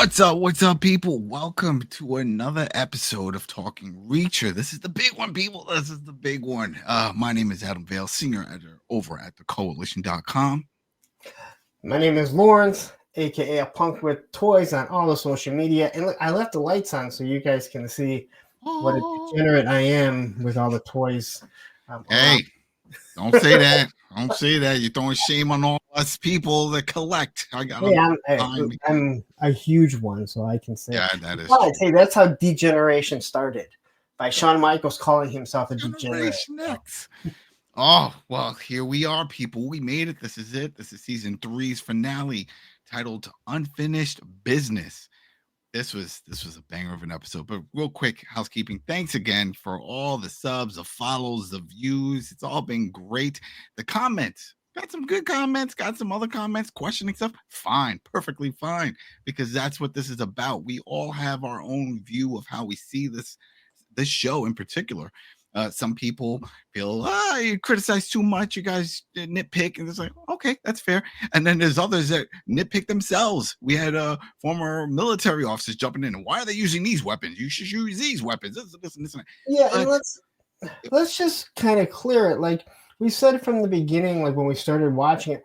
What's up? What's up, people? Welcome to another episode of Talking Reacher. This is the big one, people. This is the big one. My name is Adam Vale, senior editor over at thecoalition.com. My name is Lawrence, aka a punk with toys on all the social media. And look, I left the lights on so you guys can see what a degenerate I am with all the toys. Hey, don't say that. Don't say that. You're throwing shame on all us people that collect. I'm a huge one, so I can say. Yeah, that is. But hey, that's how degeneration started, by Shawn Michaels calling himself a degenerate. Oh, well, here we are, people. We made it. This is it. This is season 3's finale, titled Unfinished Business. This was a banger of an episode. But real quick, housekeeping. Thanks again for all the subs, the follows, the views. It's all been great. The comments. Got some good comments, got some other comments, questioning stuff. Fine, perfectly fine, because that's what this is about. We all have our own view of how we see this show in particular. Some people feel, you criticize too much, you guys nitpick, and it's like, okay, that's fair. And then there's others that nitpick themselves. We had former military officers jumping in. Why are they using these weapons? You should use these weapons. This and that. Yeah, and let's just kind of clear it. Like we said from the beginning, like when we started watching it,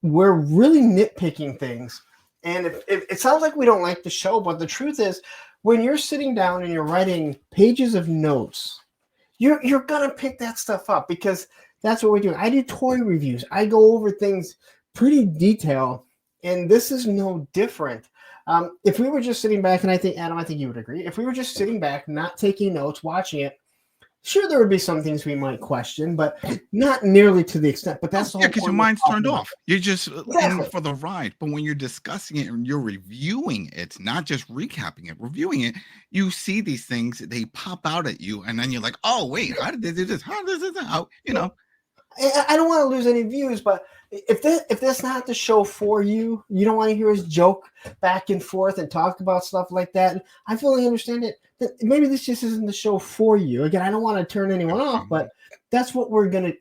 we're really nitpicking things. And if it sounds like we don't like the show, but the truth is, when you're sitting down and you're writing pages of notes, you're gonna pick that stuff up because that's what we do. I do toy reviews. I go over things pretty detailed, and this is no different. If we were just sitting back, and I think Adam, I think you would agree, if we were just sitting back, not taking notes, watching it, sure, there would be some things we might question, but not nearly to the extent. But that's the whole because your mind's turned off. You're just in for the ride. But when you're discussing it and you're reviewing it, not just recapping it, reviewing it, you see these things, they pop out at you, and then you're like, oh, wait, how did they do this? How does this out? You know. I don't want to lose any views, but if that's not the show for you, you don't want to hear us joke back and forth and talk about stuff like that. I fully understand it. Maybe this just isn't the show for you. Again, I don't want to turn anyone off, but that's what we're gonna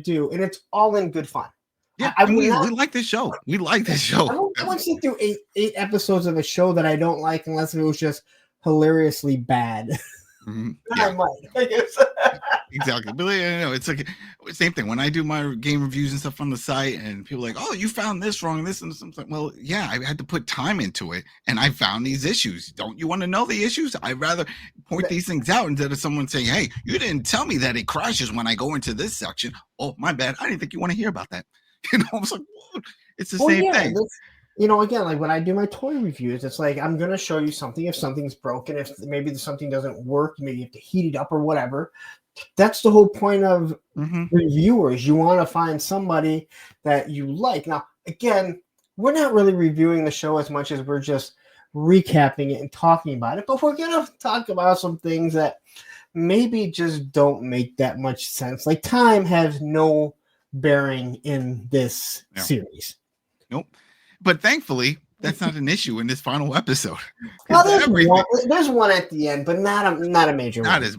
do, and it's all in good fun. Yeah, we like this show. We like this show. I won't sit through eight episodes of a show that I don't like unless it was just hilariously bad. Mm-hmm. I might, I guess. Exactly. But it's like same thing when I do my game reviews and stuff on the site, and people are like, oh, you found this wrong, this and something. Well, yeah, I had to put time into it, and I found these issues. Don't you want to know the issues? I'd rather point these things out instead of someone saying, hey, you didn't tell me that it crashes when I go into this section. Oh, my bad. I didn't think you want to hear about that. I was like, whoa. It's the same thing. Again, like when I do my toy reviews, it's like I'm going to show you something. If something's broken, if maybe something doesn't work, maybe you have to heat it up or whatever. That's the whole point of reviewers. You want to find somebody that you like. Now, again, we're not really reviewing the show as much as we're just recapping it and talking about it. But we're going to talk about some things that maybe just don't make that much sense. Like time has no bearing in this series. Nope. But thankfully, that's not an issue in this final episode. Well, there's one at the end, but not a major one. Not as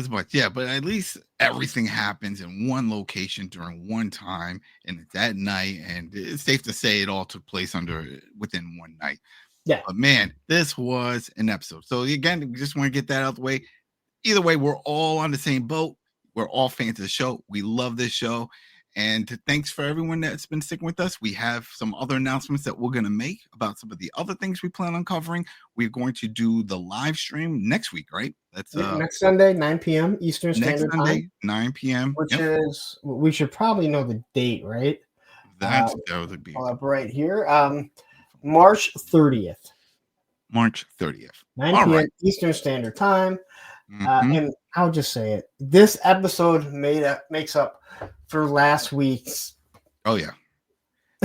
much. Yeah, but at least everything happens in one location during one time, and it's at night, and it's safe to say it all took place within one night. Yeah. But man, this was an episode. So again, we just want to get that out of the way. Either way, we're all on the same boat. We're all fans of the show. We love this show. And thanks for everyone that's been sticking with us. We have some other announcements that we're going to make about some of the other things we plan on covering. We're going to do the live stream next week, right? That's next Sunday, 9 p.m. Eastern Standard Time. 9 p.m. Which is, we should probably know the date, right? That would be up right here. March 30th. March 30th. 9 p.m. Right. Eastern Standard Time. And I'll just say it. This episode makes up for last week's. Oh, yeah.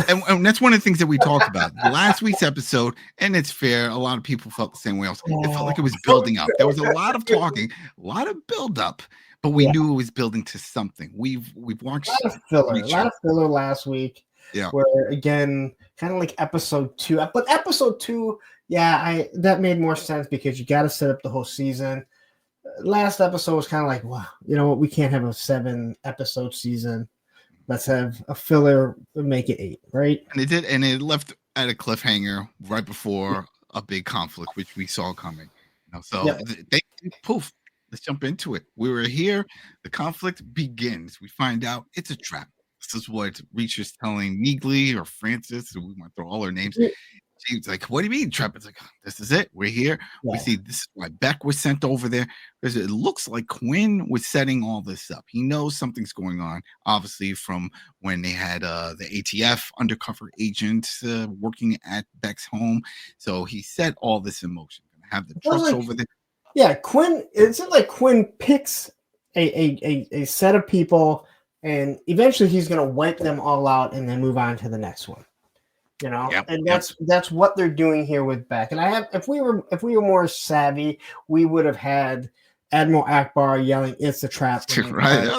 And that's one of the things that we talked about. Last week's episode, and it's fair, a lot of people felt the same way. It felt like it was building up. There was a lot of talking, a lot of build up, but we knew it was building to something. We've watched a lot of filler last week. Yeah. Where, again, kind of like episode 2. But episode 2, that made more sense because you got to set up the whole season. Last episode was kind of like, wow, you know what? We can't have a 7-episode season. Let's have a filler and make it 8, right? And it did, and it left at a cliffhanger right before a big conflict, which we saw coming. So Yeah. they poof. Let's jump into it. We were here. The conflict begins. We find out it's a trap. This is what Reacher's telling Neegly or Francis. We want to throw all her names. She's like, "What do you mean, trap?" It's like, "This is it. We're here. We see this is why Beck was sent over there because it looks like Quinn was setting all this up. He knows something's going on, obviously, from when they had the ATF undercover agent working at Beck's home. So he set all this in motion. Gonna have the trucks over there. Yeah, Quinn. It's like Quinn picks a set of people, and eventually he's going to wipe them all out and then move on to the next one. And that's what they're doing here with Beck. And if we were more savvy, we would have had Admiral Akbar yelling, "It's a trap!" Right?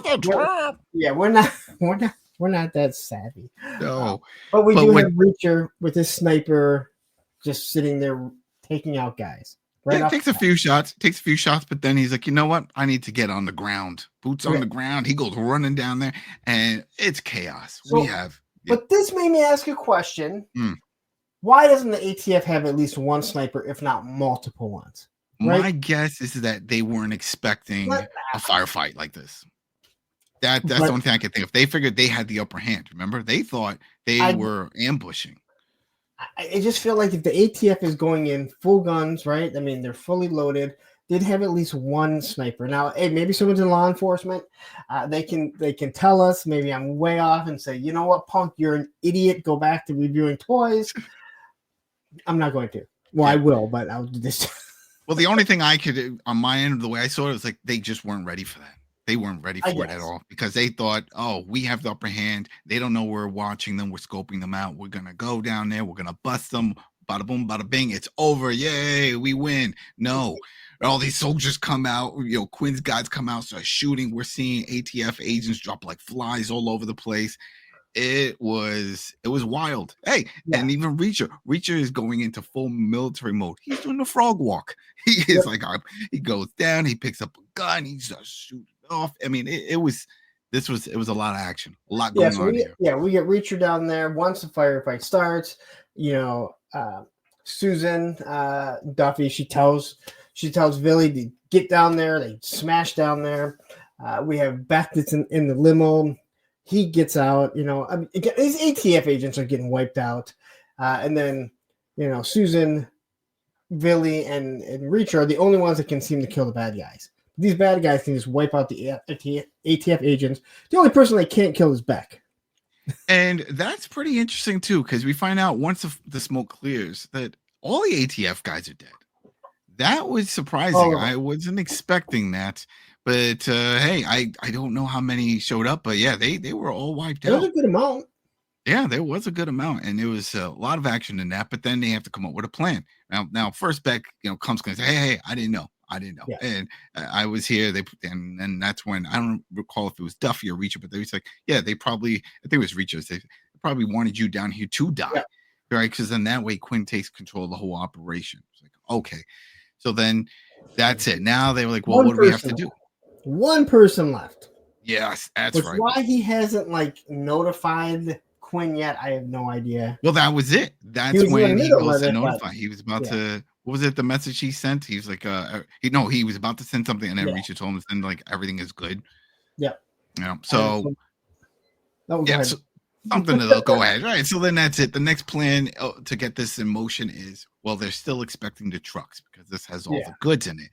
Yeah, we're not that savvy. No, but we do have Reacher with his sniper just sitting there taking out guys. Right, yeah, takes a few shots, but then he's like, you know what? I need to get on the ground. Boots on the ground. He goes running down there, and it's chaos. But this made me ask a question. Why doesn't the ATF have at least one sniper, if not multiple ones? Right? My guess is that they weren't expecting a firefight like this. That's the only thing I can think of. They figured they had the upper hand. Remember? They thought they were ambushing. I just feel like if the ATF is going in full guns, right? I mean, they're fully loaded. They'd have at least one sniper. Now, hey, maybe someone's in law enforcement. They can tell us. Maybe I'm way off and say, you know what, punk, you're an idiot. Go back to reviewing toys. I'm not going to. Well, I will, but I'll do this. Well, the only thing I could do on my end, the way I saw it, was like they just weren't ready for that. They weren't ready for it at all because they thought, oh, we have the upper hand. They don't know we're watching them. We're scoping them out. We're going to go down there. We're going to bust them. Bada boom, bada bing. It's over. Yay, we win. No. All these soldiers come out. Quinn's guys come out, start shooting. We're seeing ATF agents drop like flies all over the place. It was wild. Hey, and even Reacher is going into full military mode. He's doing the frog walk. He is he goes down. He picks up a gun. He starts shooting off. I mean, it was a lot of action, a lot going on here. Yeah, we get Reacher down there. Once the firefight starts, Susan Duffy, she tells Billy to get down there. They smash down there. We have Beck that's in the limo. He gets out. These ATF agents are getting wiped out, and then Susan, Billy, and Reacher are the only ones that can seem to kill the bad guys. These bad guys can just wipe out the ATF agents. The only person they can't kill is Beck. And that's pretty interesting, too, because we find out once the smoke clears that all the ATF guys are dead. That was surprising. I wasn't expecting that. But, hey, I don't know how many showed up. But, yeah, they were all wiped out. There was a good amount. Yeah, there was a good amount. And there was a lot of action in that. But then they have to come up with a plan. Now first Beck comes and says, hey, I didn't know. Yeah. And I was here. And that's when I don't recall if it was Duffy or Reacher, but they was like, yeah, I think it was Reacher. They probably wanted you down here to die, right? Because then that way Quinn takes control of the whole operation. It's like, okay, so then that's it. Now they were like, well, what do we have to do? One person left. Yes, that's right. Why he hasn't notified Quinn yet, I have no idea. Well, that was it. That's when he goes to notify. He was about to. What was it? The message he sent? He was like, he was about to send something, and then Reacher told him to send everything is good. Yeah. So something to go ahead, right? So then that's it. The next plan to get this in motion is, well, they're still expecting the trucks because this has all the goods in it.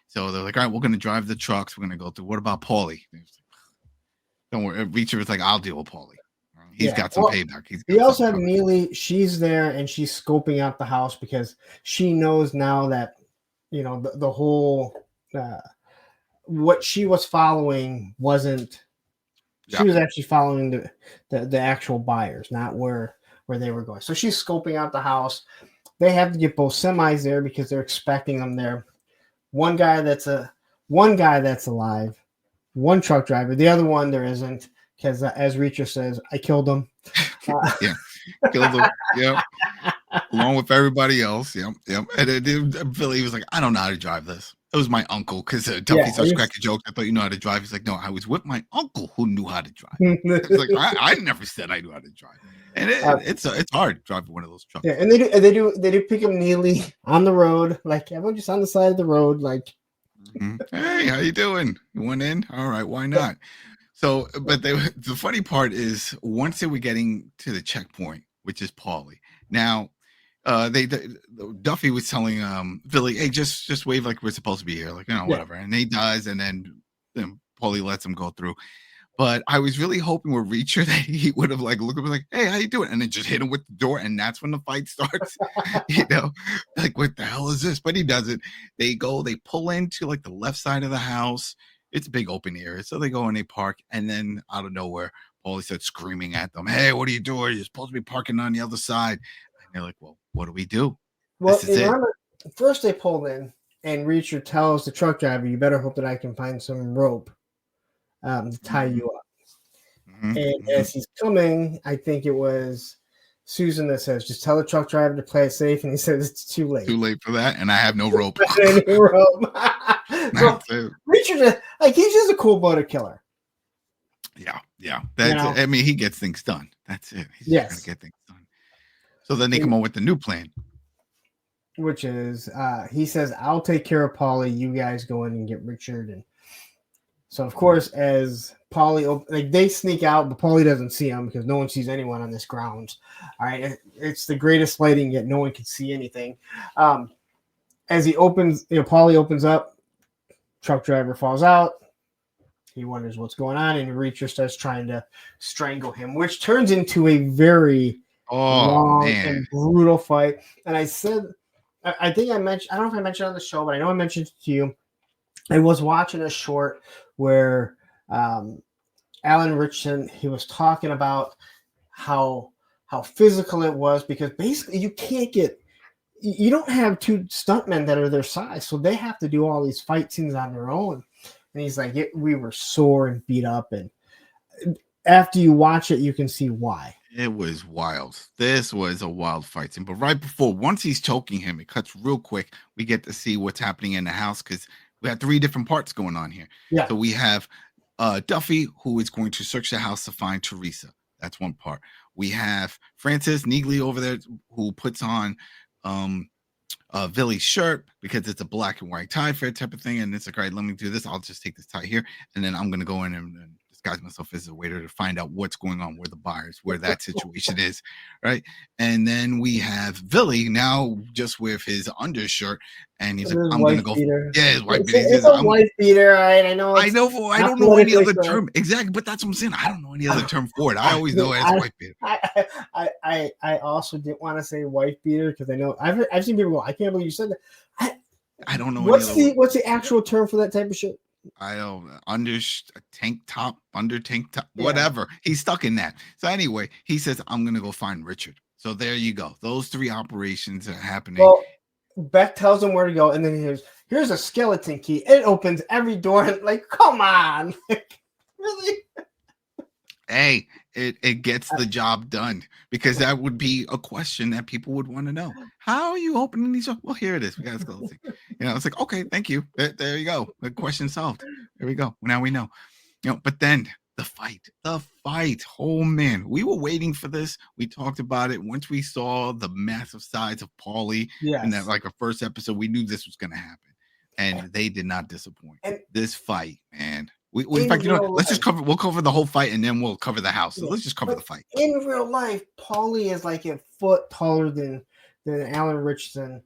So they're like, all right, we're going to drive the trucks. We're going to go through. What about Paulie? Don't worry. Reacher was like, I'll deal with Paulie. He's got some payback. We also have Neely. She's there and she's scoping out the house because she knows now that, the whole, what she was following wasn't, she was actually following the actual buyers, not where they were going. So she's scoping out the house. They have to get both semis there because they're expecting them there. One guy that's alive, one truck driver, the other one there isn't. Because as Reacher says, I killed him. Killed him. Along with everybody else. And Billy was like, I don't know how to drive this. It was my uncle because Duffy Yeah, starts cracking jokes. I thought you know how to drive. He's like, no, I was with my uncle who knew how to drive. I was like, I never said I knew how to drive, and it's hard driving one of those trucks. Yeah, and they do pick him neatly on the road, like everyone just on the side of the road, like. Hey, how you doing? You want in? All right, why not? So, but the funny part is once they were getting to the checkpoint, which is Paulie. Now, Duffy was telling Billy, hey, just wave like we're supposed to be here, like whatever, and he does, and then Paulie lets him go through. But I was really hoping with Reacher that he would have like looked up like, hey, how you doing? And then just hit him with the door, and that's when the fight starts. Like what the hell is this? But he doesn't. They pull into like the left side of the house. It's a big open area. So they go and they park, and then out of nowhere, Paulie starts screaming at them, hey, what are you doing? You're supposed to be parking on the other side. And they're like, well, what do we do? Well, This is it. remember, first they pulled in, and Reacher tells the truck driver, "You better hope that I can find some rope to tie you up." And as he's coming, I think it was Susan that says, "Just tell the truck driver to play it safe." And he says, "It's too late. Too late for that, and I have no rope." Any rope. So, Reacher, he's just a cool-blooded killer. Yeah. That's I mean, he gets things done. That's it. He's yes. trying to get things done. So then they come up with the new plan, which is he says, "I'll take care of Paulie. You guys go in and get Richard." And so, of course, as Paulie, they sneak out, but Paulie doesn't see them because no one sees anyone on this grounds. All right, it's the greatest lighting, yet no one can see anything. As he opens, Paulie opens up. Truck driver falls out. He wonders what's going on, and Reacher starts trying to strangle him, which turns into a very long and brutal fight. And I said, I think I mentioned, I don't know if I mentioned on the show, but I know I mentioned it to you. I was watching a short where Alan Richardson, he was talking about how physical it was, because basically you don't have two stuntmen that are their size, so they have to do all these fight scenes on their own. And he's like, we were sore and beat up, and after you watch it, you can see why. It was wild. This was a wild fight scene. But right before, once he's choking him, it cuts real quick. We get to see what's happening in the house because we have three different parts going on here. Yeah. So we have Duffy, who is going to search the house to find Teresa. That's one part. We have Francis Neagley over there, who puts on Billy's shirt because it's a black and white tie fit type of thing. And it's like, all right, let me do this. I'll just take this tie here. And then I'm going to go in and disguise myself as a waiter to find out what's going on, where the buyers, where that situation is. Right. And then we have Billy now just with his undershirt. And he's like, I'm going to go. His wife beater. It's a wife beater. Right? I know. I don't know any other term. Exactly. But that's what I'm saying. I don't know any other term for it. I always know it as wife beater. I also didn't want to say wife beater because I know I've seen people go, I can't believe you said that. I don't know. What's the actual term for that type of shit? I don't under tank top, whatever. He's stuck in that. So anyway, he says, I'm going to go find Richard. So there you go. Those three operations are happening. Well, Beck tells him where to go. And then here's a skeleton key. It opens every door. And come on. Really? Hey, it gets the job done, because that would be a question that people would want to know. How are you opening these up? Well, here it is. We got a skeleton. It's like, okay, thank you. There you go. The question solved. There we go. Now we know. But then the fight. Oh man, we were waiting for this. We talked about it once we saw the massive size of Paulie. Yes. And that a first episode, we knew this was going to happen, and they did not disappoint. And this fight, man. In fact, let's just we'll cover the whole fight and then we'll cover the house. So let's just cover the fight. In real life, Paulie is a foot taller than Alan Richardson,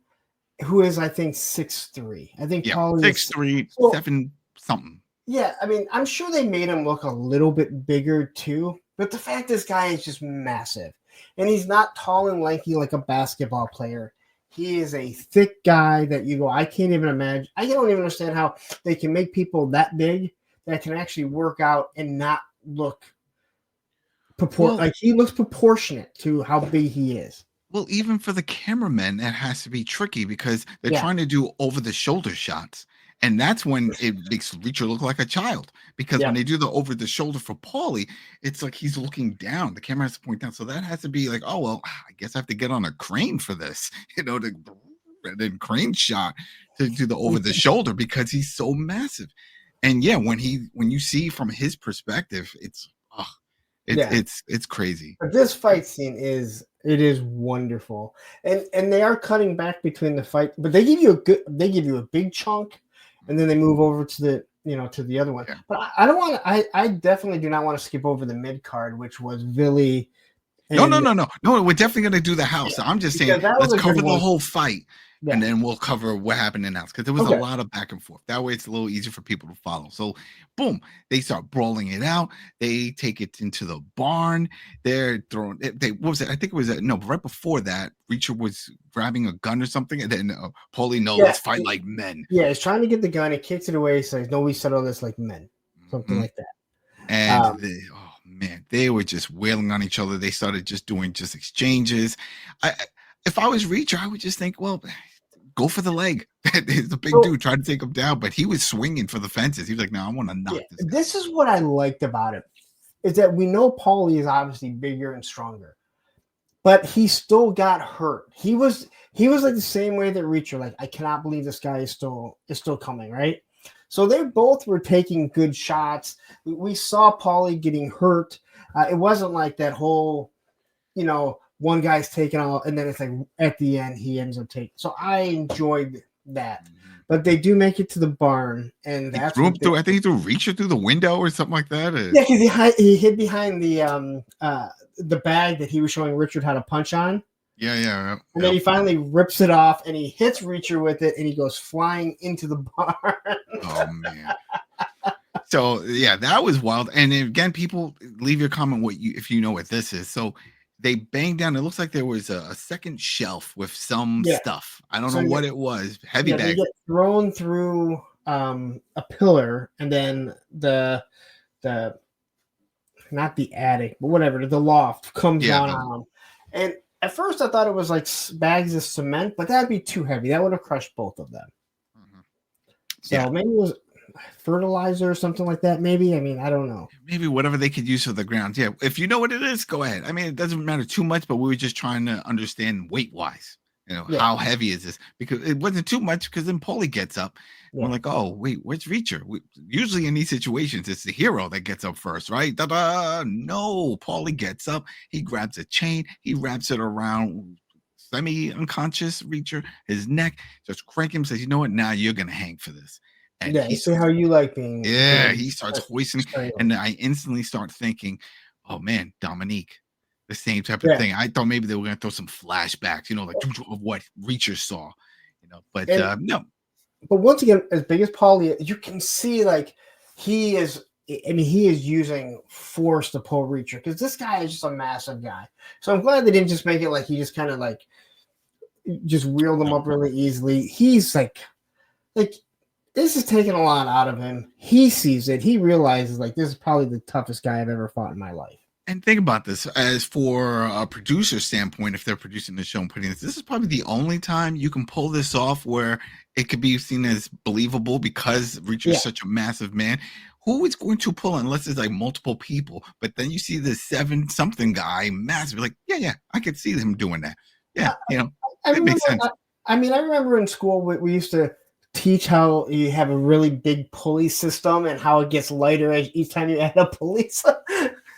who is, I think, 6'3". I think Paulie is 6'3", 7 something. Yeah, I mean, I'm sure they made him look a little bit bigger too, but the fact this guy is just massive. And he's not tall and lanky like a basketball player. He is a thick guy that you go, I can't even imagine. I don't even understand how they can make people that big that can actually work out and not look he looks proportionate to how big he is. Well, even for the cameramen, that has to be tricky because they're trying to do over the shoulder shots. And that's when it makes Reacher look like a child, because when they do the over the shoulder for Paulie, it's like he's looking down. The camera has to point down. So that has to be like, oh, well, I guess I have to get on a crane for this, and then crane shot to do the over the shoulder because he's so massive. And yeah, when you see from his perspective, it's crazy. But this fight scene is wonderful, and they are cutting back between the fight, but they give you a big chunk, and then they move over to the other one. Yeah. But I don't want to. I definitely do not want to skip over the mid card, which was Billy. No. We're definitely gonna do the house. I'm just saying, let's cover the whole fight. Yeah. And then we'll cover what happened in the house because there was a lot of back and forth. That way, it's a little easier for people to follow. So, boom, they start brawling it out. They take it into the barn. They're throwing. What was it? I think it was right before that. Reacher was grabbing a gun or something, and then Paulie, let's fight like men. Yeah, he's trying to get the gun. He kicks it away. Says, "No, we settle this like men." Something like that. And they were just wailing on each other. They started just doing exchanges. If I was Reacher, I would just think, well, go for the leg. He's a big dude trying to take him down, but he was swinging for the fences. He was like, no, I want to knock this guy. This is what I liked about it, is that we know Paulie is obviously bigger and stronger, but he still got hurt. He was like the same way that Reacher, like, I cannot believe this guy is still coming, right? So they both were taking good shots. We saw Paulie getting hurt. It wasn't like that whole, one guy's taking all, and then it's like at the end he ends up taking. So I enjoyed that. But they do make it to the barn, and that's I think he threw Reacher through the window or something like that. Yeah, because he hid behind the bag that he was showing Richard how to punch on. Yeah. And then he finally rips it off, and he hits Reacher with it, and he goes flying into the barn. Oh man. So yeah, that was wild. And again, people leave your comment if you know what this is. So they banged down. It looks like there was a second shelf with some stuff. I don't know what it was. Heavy bags. They get thrown through a pillar, and then the not the attic, but whatever, the loft comes down on them. And at first I thought it was like bags of cement, but that'd be too heavy. That would have crushed both of them. So maybe it was fertilizer or something like that. Maybe. I mean, I don't know. Maybe whatever they could use for the ground. Yeah. If you know what it is, go ahead. I mean, it doesn't matter too much, but we were just trying to understand weight wise. How heavy is this? Because it wasn't too much, because then Paulie gets up. We're like, oh, wait, where's Reacher? Usually in these situations, it's the hero that gets up first, right? No, Paulie gets up. He grabs a chain. He wraps it around semi-unconscious Reacher, his neck, starts cranking him, says, you know what? Now you're going to hang for this. And he said, how you like being. Yeah, he starts hoisting. And I instantly start thinking, oh, man, Dominique. The same type of thing. I thought maybe they were going to throw some flashbacks, of what Reacher saw, but no. But once again, as big as Paulie, you can see like he is using force to pull Reacher, because this guy is just a massive guy. So I'm glad they didn't just make it like he just kind of like just wheeled him up really easily. He's like this is taking a lot out of him. He sees it. He realizes like this is probably the toughest guy I've ever fought in my life. And think about this, as for a producer standpoint, if they're producing the show and putting this is probably the only time you can pull this off where it could be seen as believable, because Reacher is such a massive man. Who is going to pull, unless it's like multiple people? But then you see this 7-something guy, massive, like, yeah, I could see him doing that. Yeah, it makes sense. I remember in school we used to teach how you have a really big pulley system and how it gets lighter each time you add a pulley.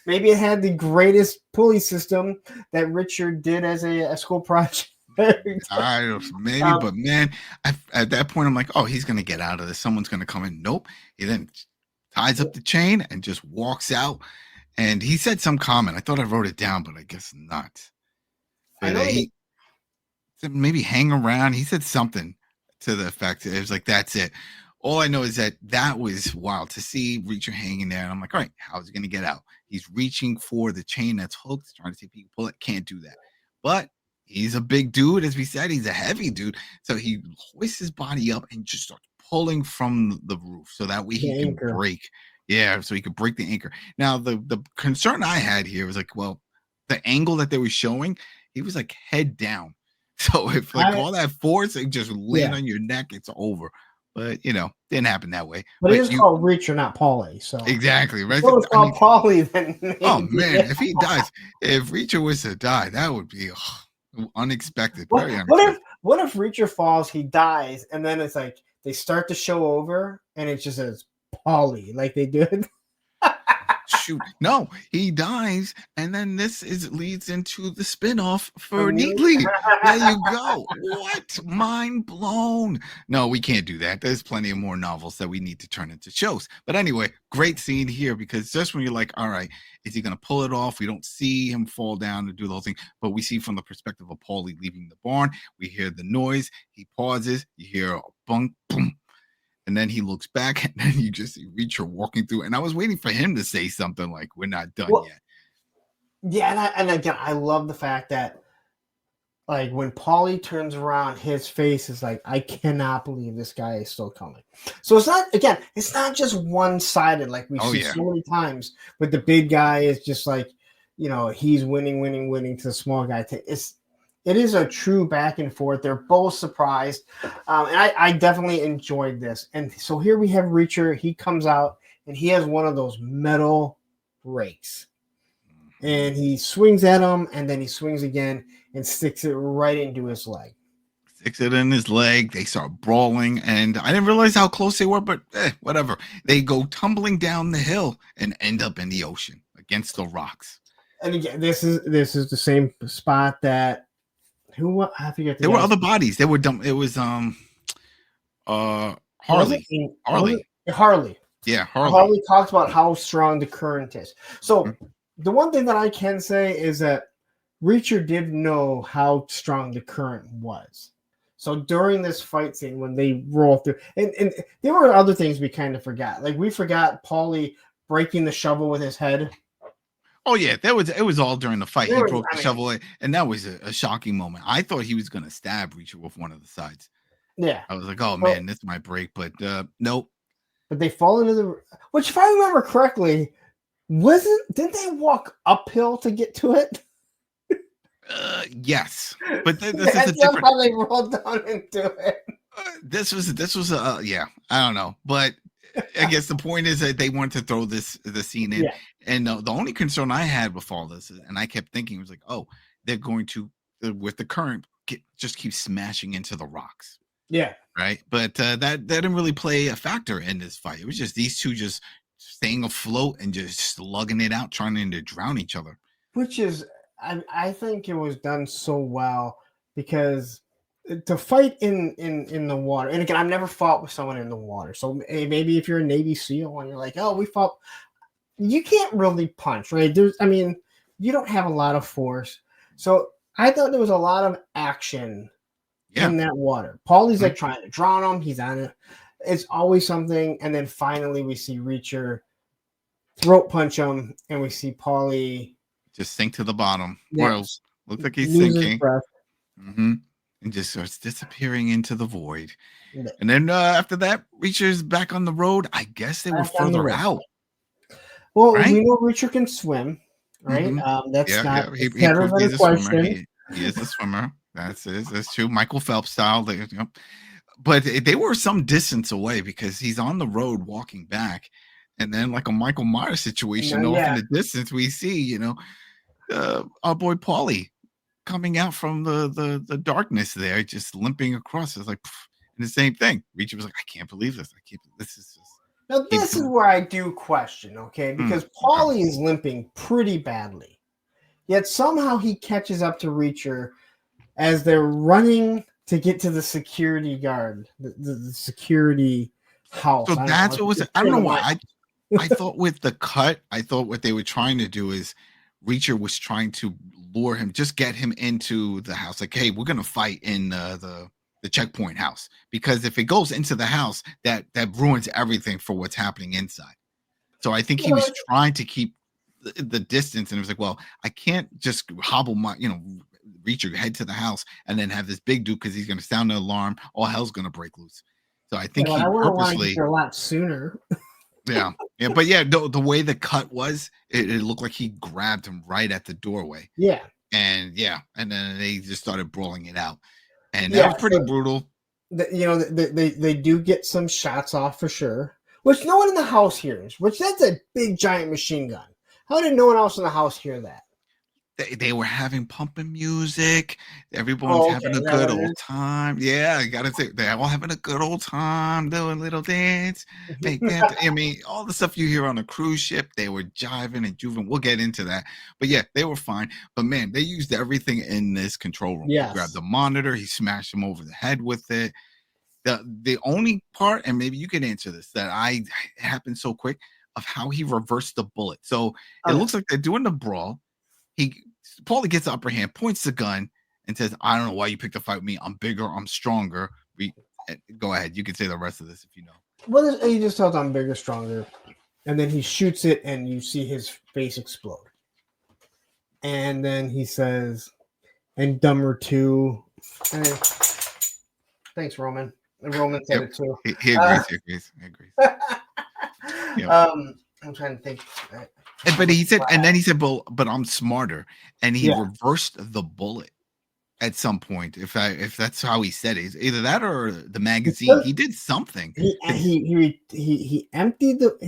Maybe it had the greatest pulley system that Richard did as a school project. But man, at that point, I'm like, oh, he's going to get out of this. Someone's going to come in. Nope. He then ties up the chain and just walks out. And he said some comment. I thought I wrote it down, but I guess not. He said maybe hang around. He said something to the effect. It was like, that's it. All I know is that was wild to see Reacher hanging there. And I'm like, all right, how's he going to get out? He's reaching for the chain that's hooked, trying to see if he can pull it. Can't do that. But he's a big dude. As we said, he's a heavy dude. So he hoists his body up and just starts pulling from the roof so that way he can break. Yeah, so he could break the anchor. Now, the concern I had here was like, well, the angle that they were showing, he was like head down. So if all that force, it just land on your neck, it's over. But didn't happen that way. But it is called Reacher, not Paulie. So exactly, right. If it was called Paulie, then maybe. Oh man, if he dies, if Reacher was to die, that would be unexpected. Very unexpected. what if Reacher falls, he dies, and then it's like they start the show over, and it just says Paulie, like they did. Shoot, no, he dies, and then leads into the spinoff for Neatly. There you go. What? Mind blown. No, we can't do that. There's plenty of more novels that we need to turn into shows. But anyway, great scene here, because just when you're like, all right, is he going to pull it off? We don't see him fall down and do the whole thing, but we see from the perspective of Paulie leaving the barn. We hear the noise. He pauses. You hear a bunk, boom. And then he looks back, and then you just see Reacher walking through. And I was waiting for him to say something like, "We're not done yet." Yeah, and again, I love the fact that, like, when Paulie turns around, his face is like, "I cannot believe this guy is still coming." So it's not just one-sided like we see so many times. But the big guy is just like, he's winning to the small guy. It is a true back and forth. They're both surprised. And I definitely enjoyed this. And so here we have Reacher. He comes out, and he has one of those metal rakes. And he swings at him, and then he swings again and sticks it right into his leg. Sticks it in his leg. They start brawling, and I didn't realize how close they were, but whatever. They go tumbling down the hill and end up in the ocean against the rocks. And again, this is the same spot that I forget. There were other bodies. They were dumb. It was Harley. Harley. Yeah, Harley. Harley talks about how strong the current is. So the one thing that I can say is that Reacher did know how strong the current was. So during this fight scene, when they roll through, and there were other things we kind of forgot. Like we forgot Paulie breaking the shovel with his head. Oh yeah, it was all during the fight. He broke the shovel, and that was a shocking moment. I thought he was going to stab Reacher with one of the sides. Yeah, I was like, oh man, this might break, but nope. But they fall into which, if I remember correctly, didn't they walk uphill to get to it? Yes, but this is a different. How they rolled down into it. This was yeah, I don't know, but I guess the point is that they wanted to throw the scene in, and the only concern I had with all this, and I kept thinking, was like, oh, they're going to with the current just keep smashing into the rocks. Yeah, right. But that didn't really play a factor in this fight. It was just these two just staying afloat and just slugging it out, trying to drown each other. Which is, I think it was done so well, because to fight in the water, and again, I've never fought with someone in the water. So maybe if you're a Navy SEAL and you're like, oh, we fought, you can't really punch, right? You don't have a lot of force. So I thought there was a lot of action in that water. Paulie's like trying to drown him. He's on it. It's always something. And then finally we see Reacher throat punch him, and we see Paulie just sink to the bottom. Looks like he's sinking. And just starts disappearing into the void. Yeah. And then after that, Reacher's back on the road. I guess they were further out. Well, we know Reacher can swim, right? That's not he's a swimmer. He is a swimmer. That's true. Michael Phelps style. But they were some distance away, because he's on the road walking back. And then, like a Michael Myers situation, off in the distance, we see, our boy Paulie coming out from the darkness there, just limping across. It's like, and the same thing. Reacher was like, I can't believe this. This is just. Now, this is where I do question, okay? Because Paulie is limping pretty badly. Yet somehow he catches up to Reacher as they're running to get to the security guard, the security house. So that's what was. I don't know why. I thought with the cut, what they were trying to do is Reacher was trying to lure him, just get him into the house. Like, hey, we're gonna fight in the checkpoint house, because if it goes into the house, that ruins everything for what's happening inside. So I think he was trying to keep the distance, and it was like, well, I can't just hobble my, Reacher head to the house and then have this big dude, because he's gonna sound the alarm, all hell's gonna break loose. So I think he purposely a lot sooner. Yeah, but the way the cut was, it looked like he grabbed him right at the doorway. Yeah, and then they just started brawling it out, and that was pretty brutal. They do get some shots off for sure, which no one in the house hears. Which that's a big giant machine gun. How did no one else in the house hear that? They were having pumping music. Everyone's Oh, okay. having a Is that good what it old time. Yeah, I gotta say they're all having a good old time, doing little dance. is? Make that. I mean, all the stuff you hear on a cruise ship, they were jiving and juving. We'll get into that, but yeah, they were fine. But man, they used everything in this control room. He grabbed Yes. the monitor, he smashed him over the head with it. The only part, and maybe you can answer this, that it happened so quick of how he reversed the bullet. So it Okay. looks like they're doing the brawl. He Paulie gets the upper hand, points the gun, and says, "I don't know why you picked a fight with me. I'm bigger. I'm stronger." Go ahead. You can say the rest of this if you know. Well, he just tells I'm bigger, stronger, and then he shoots it, and you see his face explode. And then he says, "And dumber too." And then, thanks, Roman. And Roman said it too. He agrees. He agrees. Yep. I'm trying to think. But he said, and then he said, "But I'm smarter," and he Yeah. reversed the bullet at some point. If that's how he said it, either that or the magazine. He did something. He emptied he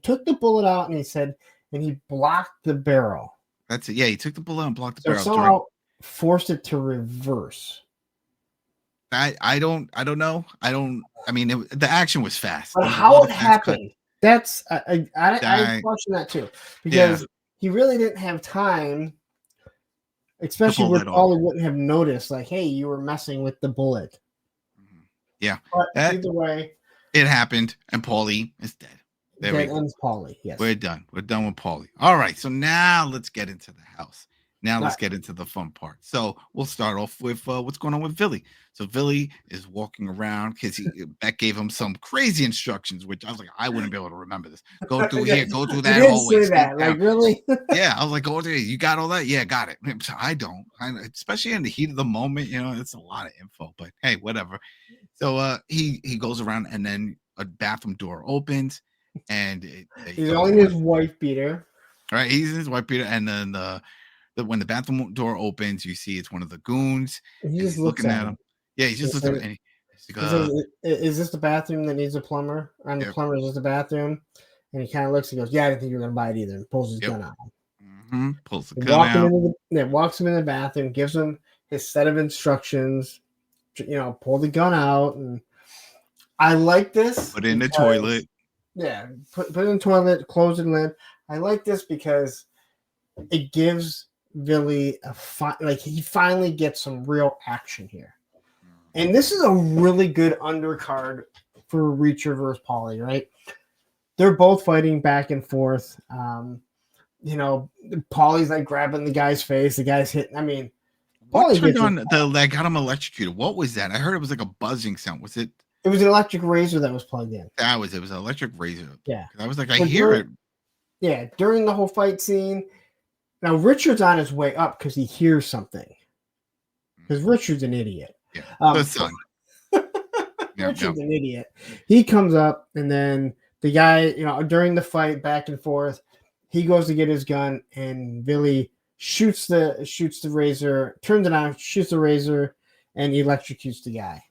took the bullet out and he said, and he blocked the barrel. That's it. Yeah, he took the bullet and blocked the So barrel. somehow forced it to reverse. I don't know. I mean, the action was fast. But how it happened, that's I question that too, because he really didn't have time, especially when Paulie wouldn't have noticed, like, hey, you were messing with the bullet. Yeah. But either way, it happened, and Paulie is dead. There that ends Paulie. Yes. We're done. We're done with Paulie. All right. So now let's get into the house. Now let's get into the fun part. So we'll start off with what's going on with Billy. So Billy is walking around because Beck gave him some crazy instructions, which I was like, I wouldn't be able to remember this. Go through here, go through that hallway. Say that, like, really? Yeah, I was like, go there. You got all that? Yeah, got it. I don't. Especially in the heat of the moment, it's a lot of info. But hey, whatever. So he goes around, and then a bathroom door opens, and he's only his wife beater. Right, he's in his wife beater, and then when the bathroom door opens, you see it's one of the goons. He's looking at him. Yeah, he's just looking at him. He says, is this the bathroom that needs a plumber? And the plumber is just the bathroom. And he kind of looks and goes, yeah, I didn't think you were going to buy it either. And pulls his gun out. Pulls the gun out. Walks him in the bathroom, gives him his set of instructions. Pull the gun out. And I like this. Put it in the toilet. Yeah, put it in the toilet, close and lid. I like this because it gives Billy he finally gets some real action here. And this is a really good undercard for Reacher versus Paulie, right? They're both fighting back and forth. Paulie's like grabbing the guy's face. The guy's hitting. I mean, Paulie turned on that got him electrocuted. What was that? I heard it was like a buzzing sound. Was it? It was an electric razor that was plugged in. It was an electric razor. Yeah. I was like, I hear it. Yeah, during the whole fight scene. Now, Richard's on his way up because he hears something. Because Richard's an idiot. Yeah, the son. Richard's an idiot. He comes up, and then the guy, during the fight, back and forth, he goes to get his gun, and Billy shoots the razor, turns it on, shoots the razor, and electrocutes the guy.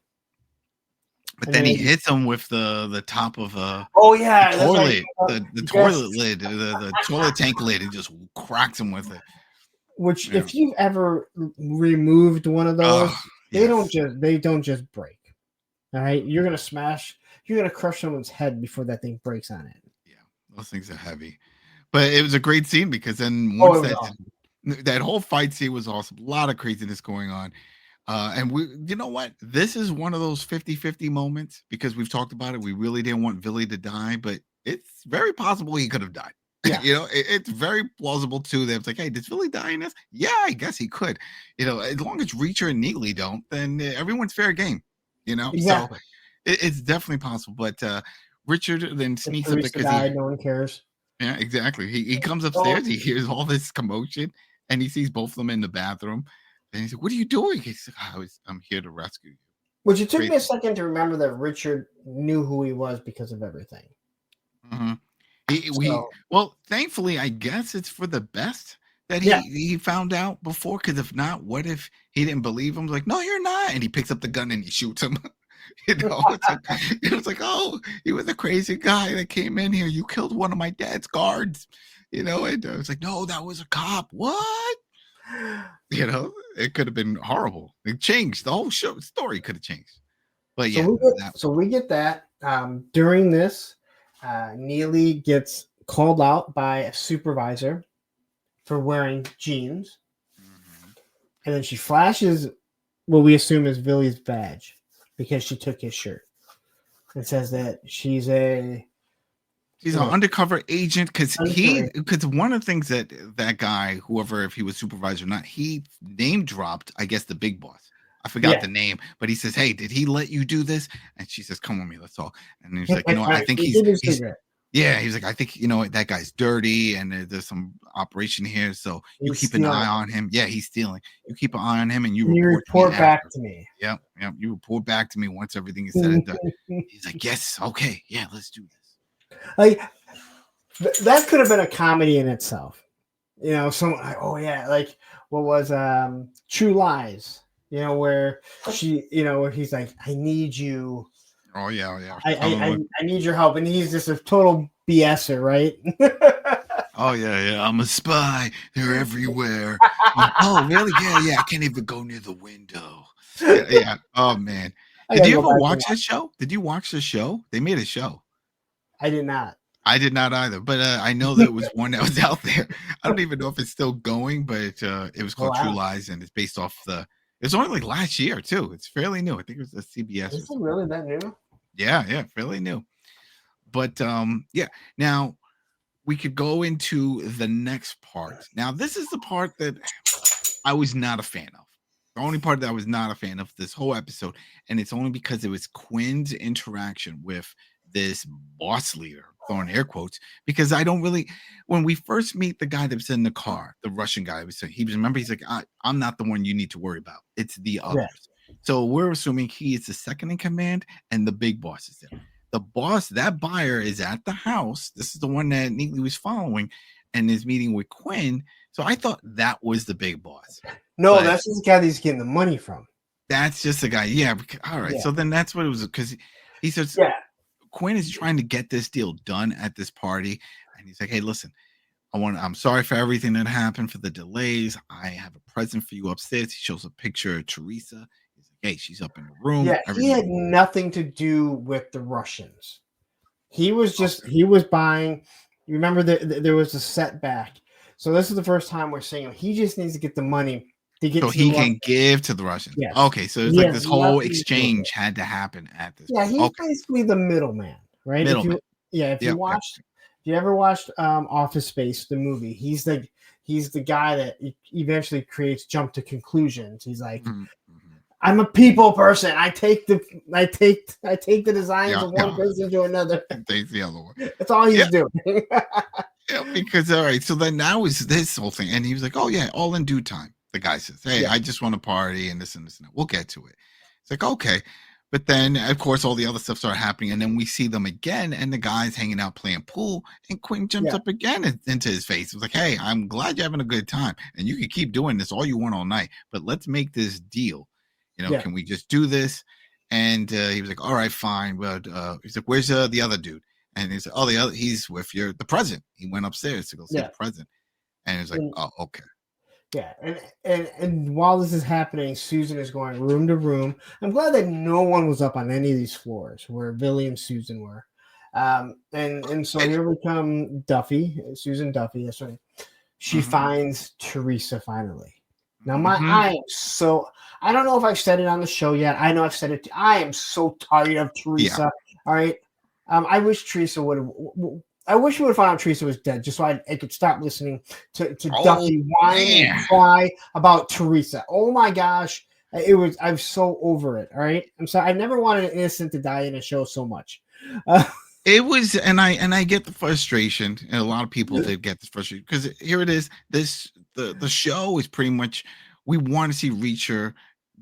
But then he hits him with the top of the toilet, the toilet lid, the toilet tank lid, and just cracks him with it. Which, if you've ever removed one of those, they don't just break. All right, you're gonna crush someone's head before that thing breaks on it. Yeah, those things are heavy. But it was a great scene because then once that whole fight scene was awesome. A lot of craziness going on. And you know what? This is one of those 50-50 moments because we've talked about it. We really didn't want Billy to die, but it's very possible he could have died. Yeah. It's very plausible too. That it's like, hey, does Billy die in this? Yeah, I guess he could. As long as Reacher and Neely don't, then everyone's fair game. Exactly. So it's definitely possible. But Richard then sneaks up because no one cares. Yeah, exactly. He comes upstairs. He hears all this commotion, and he sees both of them in the bathroom. And he's like, "What are you doing?" He's like, "I'm here to rescue you." Which it took me a second to remember that Richard knew who he was because of everything. Mm-hmm. Well, thankfully, I guess it's for the best that he found out before. Because if not, what if he didn't believe him? Like, no, you're not. And he picks up the gun and he shoots him. It's like, oh, he was a crazy guy that came in here. You killed one of my dad's guards. And I was like, no, that was a cop. What? It could have been horrible. It changed the whole show story. Could have changed, but So yeah, we get that that. During this, Neely gets called out by a supervisor for wearing jeans, mhm. and then she flashes what we assume is Billy's badge because she took his shirt. It says that she's a He's an undercover agent undercover agent. because one of the things that guy, whoever, if he was supervisor or not, he name dropped, I guess, the big boss. I forgot Yeah, the name, but he says, "Hey, did he let you do this?" And she says, "Come with me, let's talk." And he's like, I think he did his cigarette. yeah, he's like, I think that guy's dirty, and there's some operation here, so you He's keep an eye stealing. on him. Yeah, he's stealing. You keep an eye on him, and you You report to me report back after. to me. Yep, yep. You report back to me once everything is said and done. He's like, yes, okay, yeah, let's do this. Like that could have been a comedy in itself. Someone like, oh yeah, like what was True Lies, where where he's like, I need you. Oh yeah, yeah. I need your help. And he's just a total BSer, right? Oh yeah. I'm a spy. They're everywhere. Oh really? Yeah. I can't even go near the window. Yeah. Oh man. I Did gotta you go ever back watch that show? Did you watch the show? They made a show. I did not. I did not either, but I know that was one that was out there. I don't even know if it's still going, but it was Oh called True wow. Lies, and it's based off it's only like last year too. It's fairly new. I think it was a CBS or Is it something. really that new? Yeah, fairly new. But yeah. Now we could go into the next part. Now, this is the part that I was not a fan of. The only part that I was not a fan of this whole episode, and it's only because it was Quinn's interaction with this boss leader, throwing air quotes, because I don't really. When we first meet the guy that was in the car, the Russian guy, remember he's like, I'm not the one you need to worry about. It's the Yeah. others. So we're assuming he is the second in command, and the big boss is there. The boss, that buyer, is at the house. This is the one that Neely was following, and is meeting with Quinn. So I thought that was the big boss. No, But that's just the guy that he's getting the money from. that's just the guy. Yeah. All right. Yeah. So then that's what it was, because he says Yeah. Quinn is trying to get this deal done at this party, and he's like, "Hey, listen, I'm sorry for everything that happened, for the delays. I have a present for you upstairs." He shows a picture of Teresa. He's like, "Hey, she's up in the room." Yeah, he had nothing to do with the Russians. He was buying. You remember that there was a setback. So this is the first time we're seeing him. He just needs to get the money to get So to he the can give to the Russians. Yes. Okay, so it's He like has this whole nothing to do with exchange it. had to happen at this Yeah, point. he's Okay, basically the middleman, right? middleman. If you Yep. watched, if you ever watched Office Space, the movie, he's the guy that eventually creates jump to conclusions. He's like, Mhm. I'm a people person. I take the designs Yeah, of one person to another. There's the other one. That's all he's Yeah. doing. Yeah, because all right, so then now is this whole thing, and he was like, "Oh yeah, all in due time." The guy says, "Hey, Yeah. I just want to party and this and this and that. We'll get to it." It's like, okay, but then of course all the other stuff started happening, and then we see them again, and the guy's hanging out playing pool, and Quinn jumps Yeah. up again into his face. It was like, "Hey, I'm glad you're having a good time, and you can keep doing this all you want all night, but let's make this deal. Yeah. Can we just do this?" And he was like, "All right, fine." But he's like, "Where's the other dude?" And he said, "Oh, he's with the president." He went upstairs to go see the president, and he's like, And- "Oh, okay." Yeah, and while this is happening, Susan is going room to room. I'm glad that no one was up on any of these floors where Billy and Susan were. And so here we come Susan Duffy. That's right. She finds Teresa finally. Now I don't know if I've said it on the show yet. I know I've said it. I am so tired of Teresa. Yeah. All right. I wish Teresa would have. I wish we would have found out Teresa was dead, just so I could stop listening to Duffy whine and cry about Teresa. Oh my gosh, I'm so over it. All right, I'm sorry. I've never wanted an innocent to die in a show so much. It was, and I get the frustration, and a lot of people did get this frustration, because here it is. The show is pretty much, we want to see Reacher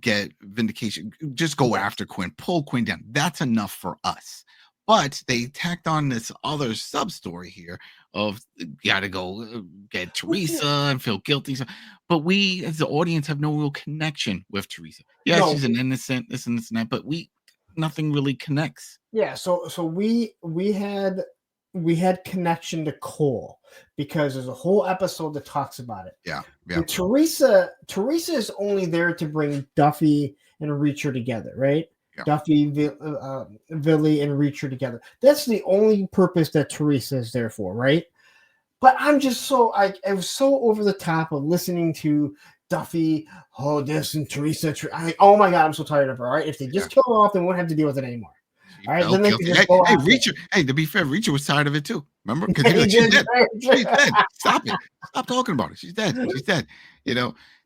get vindication. Just go after Quinn, pull Quinn down. That's enough for us. But they tacked on this other sub story here of gotta go get Teresa and feel guilty. But we, as the audience, have no real connection with Teresa. Yeah, she's an innocent, this and that, but nothing really connects. Yeah, so we had we had connection to Cole because there's a whole episode that talks about it. Yeah. And Teresa is only there to bring Duffy and Reacher together, right? Yeah. Duffy, Billy, and Reacher together. That's the only purpose that Teresa is there for, right? But I'm just I was so over the top of listening to Duffy, this and Teresa. I'm like, oh my God, I'm so tired of her. All right, if they just kill her off, then we won't have to deal with it anymore. All right, then they can just go hey, Reacher. Hey, to be fair, Reacher was tired of it too. Remember? Because she's dead. She's dead. Stop it. Stop talking about it. She's dead. She's dead.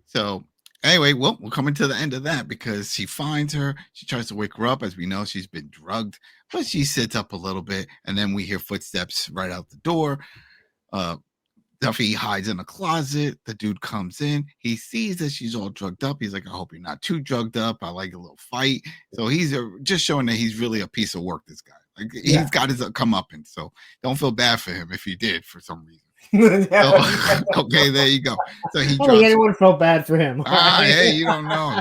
So anyway, we're coming to the end of that because she finds her. She tries to wake her up. As we know, she's been drugged, but she sits up a little bit, and then we hear footsteps right out the door. Duffy hides in a closet. The dude comes in. He sees that she's all drugged up. He's like, I hope you're not too drugged up. I like a little fight. So he's just showing that he's really a piece of work, this guy. Like he's got his comeuppance. So don't feel bad for him if he did for some reason. Okay, there you go. So he drops. Anyone felt bad for him. Hey, you don't know.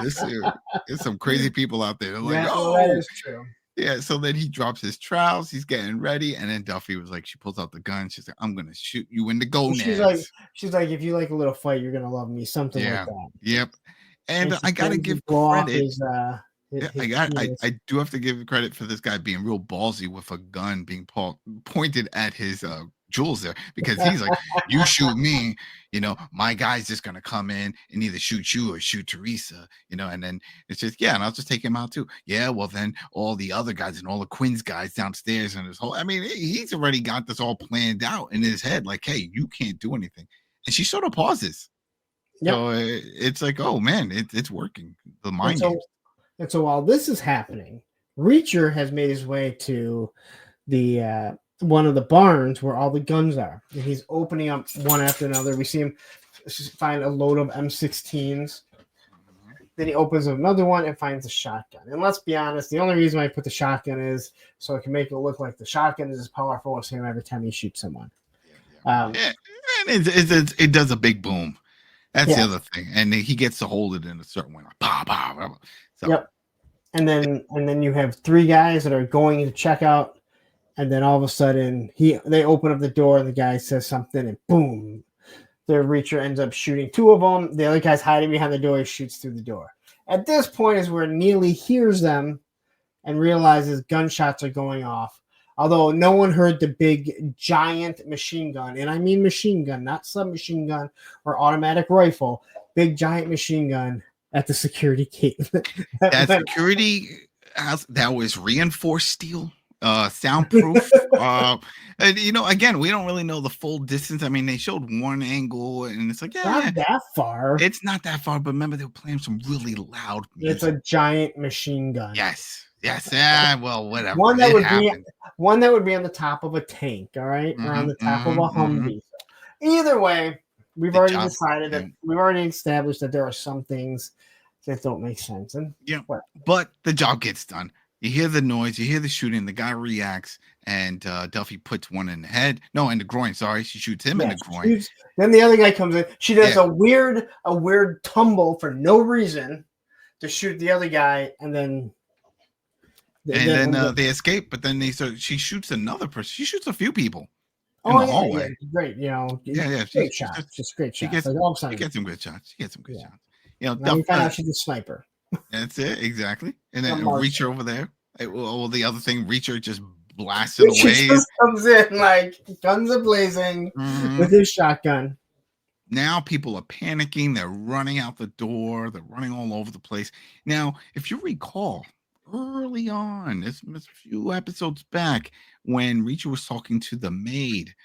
There's some crazy people out there. They're like, that is true. Yeah, so then he drops his trowels, he's getting ready, and then Duffy was like, she pulls out the gun, she's like, I'm gonna shoot you in the gonads. She's like, if you like a little fight, you're gonna love me, something like that. Yep. And I gotta give credit. I do have to give credit for this guy being real ballsy with a gun being pointed at his Jules there, because he's like, you shoot me, my guy's just gonna come in and either shoot you or shoot Teresa, and then it's just, and I'll just take him out too. Yeah, well then all the other guys and all the Quinn's guys downstairs and this whole, he's already got this all planned out in his head, like, hey, you can't do anything. And she sort of pauses. Yep. So it's like, oh man, it's working. The mind games. And so while this is happening, Reacher has made his way to the one of the barns where all the guns are, and he's opening up one after another. We see him find a load of M16s. Then he opens up another one and finds a shotgun. And let's be honest, the only reason why I put the shotgun is so I can make it look like the shotgun is as powerful as him every time he shoots someone. And it does a big boom. That's the other thing, and he gets to hold it in a certain way, like pow, pow, pow. So. Yep. And then you have three guys that are going to check out. And then all of a sudden, they open up the door, and the guy says something, and boom, the Reacher ends up shooting two of them. The other guy's hiding behind the door. He shoots through the door. At this point is where Neely hears them and realizes gunshots are going off. Although no one heard the big, giant machine gun. And I mean machine gun, not submachine gun or automatic rifle. Big, giant machine gun at the security gate. That security house, that was reinforced steel. Soundproof. And again, we don't really know the full distance. They showed one angle, and it's like, not that far. It's not that far, but remember they were playing some really loud music. It's a giant machine gun. Yes. Well, whatever. One that would be on the top of a tank. All right, or on the top of a Humvee. Either way, we've already decided that we've already established that there are some things that don't make sense. And but the job gets done. You hear the noise, you hear the shooting, the guy reacts, and Duffy puts one in the head. No, in the groin. Sorry, she shoots him in the groin. Then the other guy comes in. She does a weird tumble for no reason to shoot the other guy, and then they escape. But then she shoots another person. She shoots a few people in the hallway. Great, great shot. Just great shot. She gets some good shots. Now we find out she's a sniper. That's it, exactly. And then Reacher over there. Well, the other thing, Reacher just blasted away. He just comes in like guns are blazing with his shotgun. Now people are panicking. They're running out the door. They're running all over the place. Now, if you recall, early on, this a few episodes back, when Reacher was talking to the maid,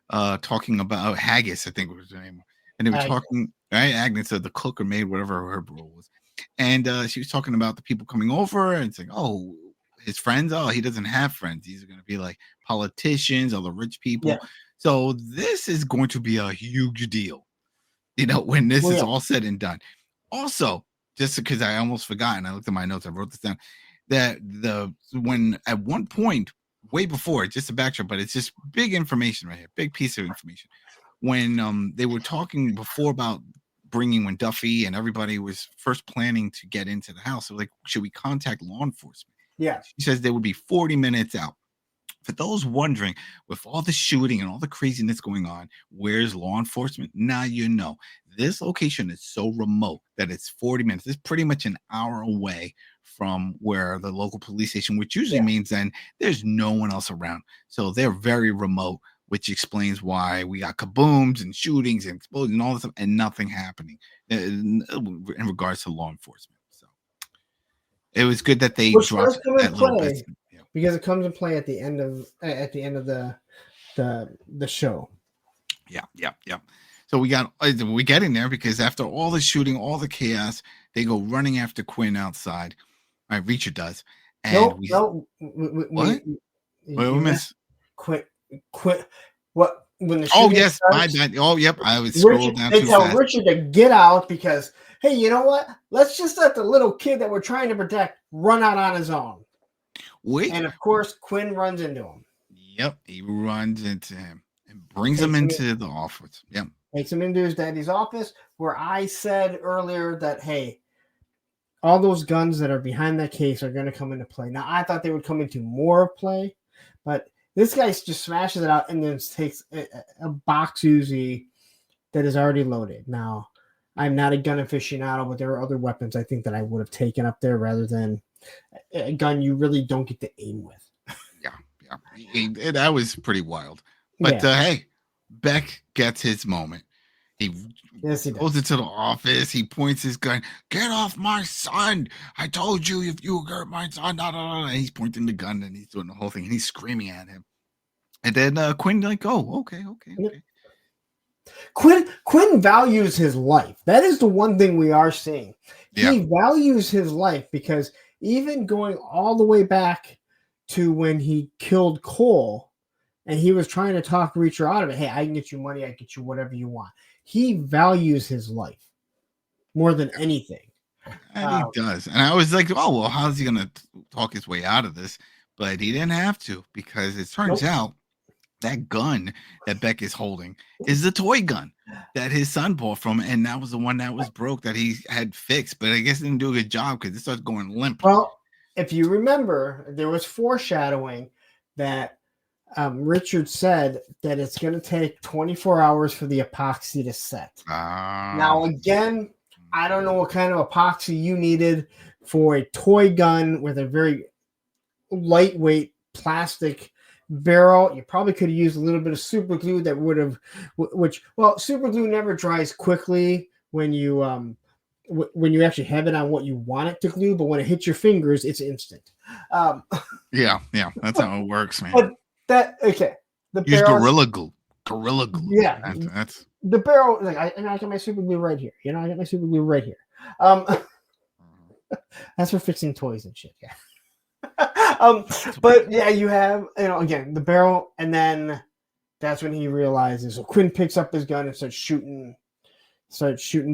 talking about Haggis, I think was her name, and they were talking. Right, Agnes said the cook or maid, whatever her role was. And she was talking about the people coming over and saying, oh, his friends. Oh, he doesn't have friends. These are going to be like politicians, other rich people. Yeah. So this is going to be a huge deal, when this is all said and done. Also, just because I almost forgot, and I looked at my notes, I wrote this down, that when at one point, way before, just a backtrack, but it's just big information right here, big piece of information. When they were talking before about when Duffy and everybody was first planning to get into the house, so like, should we contact law enforcement? Yeah. She says they would be 40 minutes out. For those wondering, with all the shooting and all the craziness going on, where's law enforcement? Now you know. This location is so remote that it's 40 minutes. It's pretty much an hour away from where the local police station, which usually Yeah. means then there's no one else around. So they're very remote, which explains why we got kabooms and shootings and explosions and all this stuff and nothing happening in regards to law enforcement. So it was good that they Which dropped does come in that little bit. play because it comes in play at the end of the show. Yeah. So we get in there because after all the shooting, all the chaos, they go running after Quinn outside. All right, Reacher does. And No. What? What we miss? Quit. What when the Oh shooting yes, starts, my bad. Oh yep, I was scrolling down they too tell fast. Richard to get out because hey, you know what? Let's just let the little kid that we're trying to protect run out on his own. Wait. And of course, Quinn runs into him. Yep, he runs into him and brings him into the office. Yep. Takes him into his daddy's office where I said earlier that, hey, all those guns that are behind that case are going to come into play. Now, I thought they would come into more play, but this guy just smashes it out and then takes a box Uzi that is already loaded. Now, I'm not a gun aficionado, but there are other weapons I think that I would have taken up there rather than a gun you really don't get to aim with. Yeah. That was pretty wild. But hey, Beck gets his moment. He goes into the office. He points his gun. Get off my son! I told you if you hurt my son. And he's pointing the gun and he's doing the whole thing. And he's screaming at him. And then Quinn like, oh, okay. Quinn values his life. That is the one thing we are seeing. He values his life because even going all the way back to when he killed Cole and he was trying to talk Reacher out of it. Hey, I can get you money. I can get you whatever you want. He values his life more than anything. And he does. And I was like, oh, well, how's he going to talk his way out of this? But he didn't have to because it turns out that gun that Beck is holding is the toy gun that his son bought from him. And that was the one that was broke that he had fixed. But I guess he didn't do a good job because it starts going limp. Well, if you remember, there was foreshadowing that Richard said that it's going to take 24 hours for the epoxy to set. Now, again, I don't know what kind of epoxy you needed for a toy gun with a very lightweight plastic barrel. You probably could have used a little bit of super glue that would have, super glue never dries quickly when you actually have it on what you want it to glue, but when it hits your fingers, it's instant. Yeah, that's how it works, man. But use Gorilla Glue. Yeah, that's the barrel. Like I got my super glue right here. I got my super glue right here. That's for fixing toys and shit. Yeah. But yeah, you have again the barrel, and then that's when he realizes. So Quinn picks up his gun and starts shooting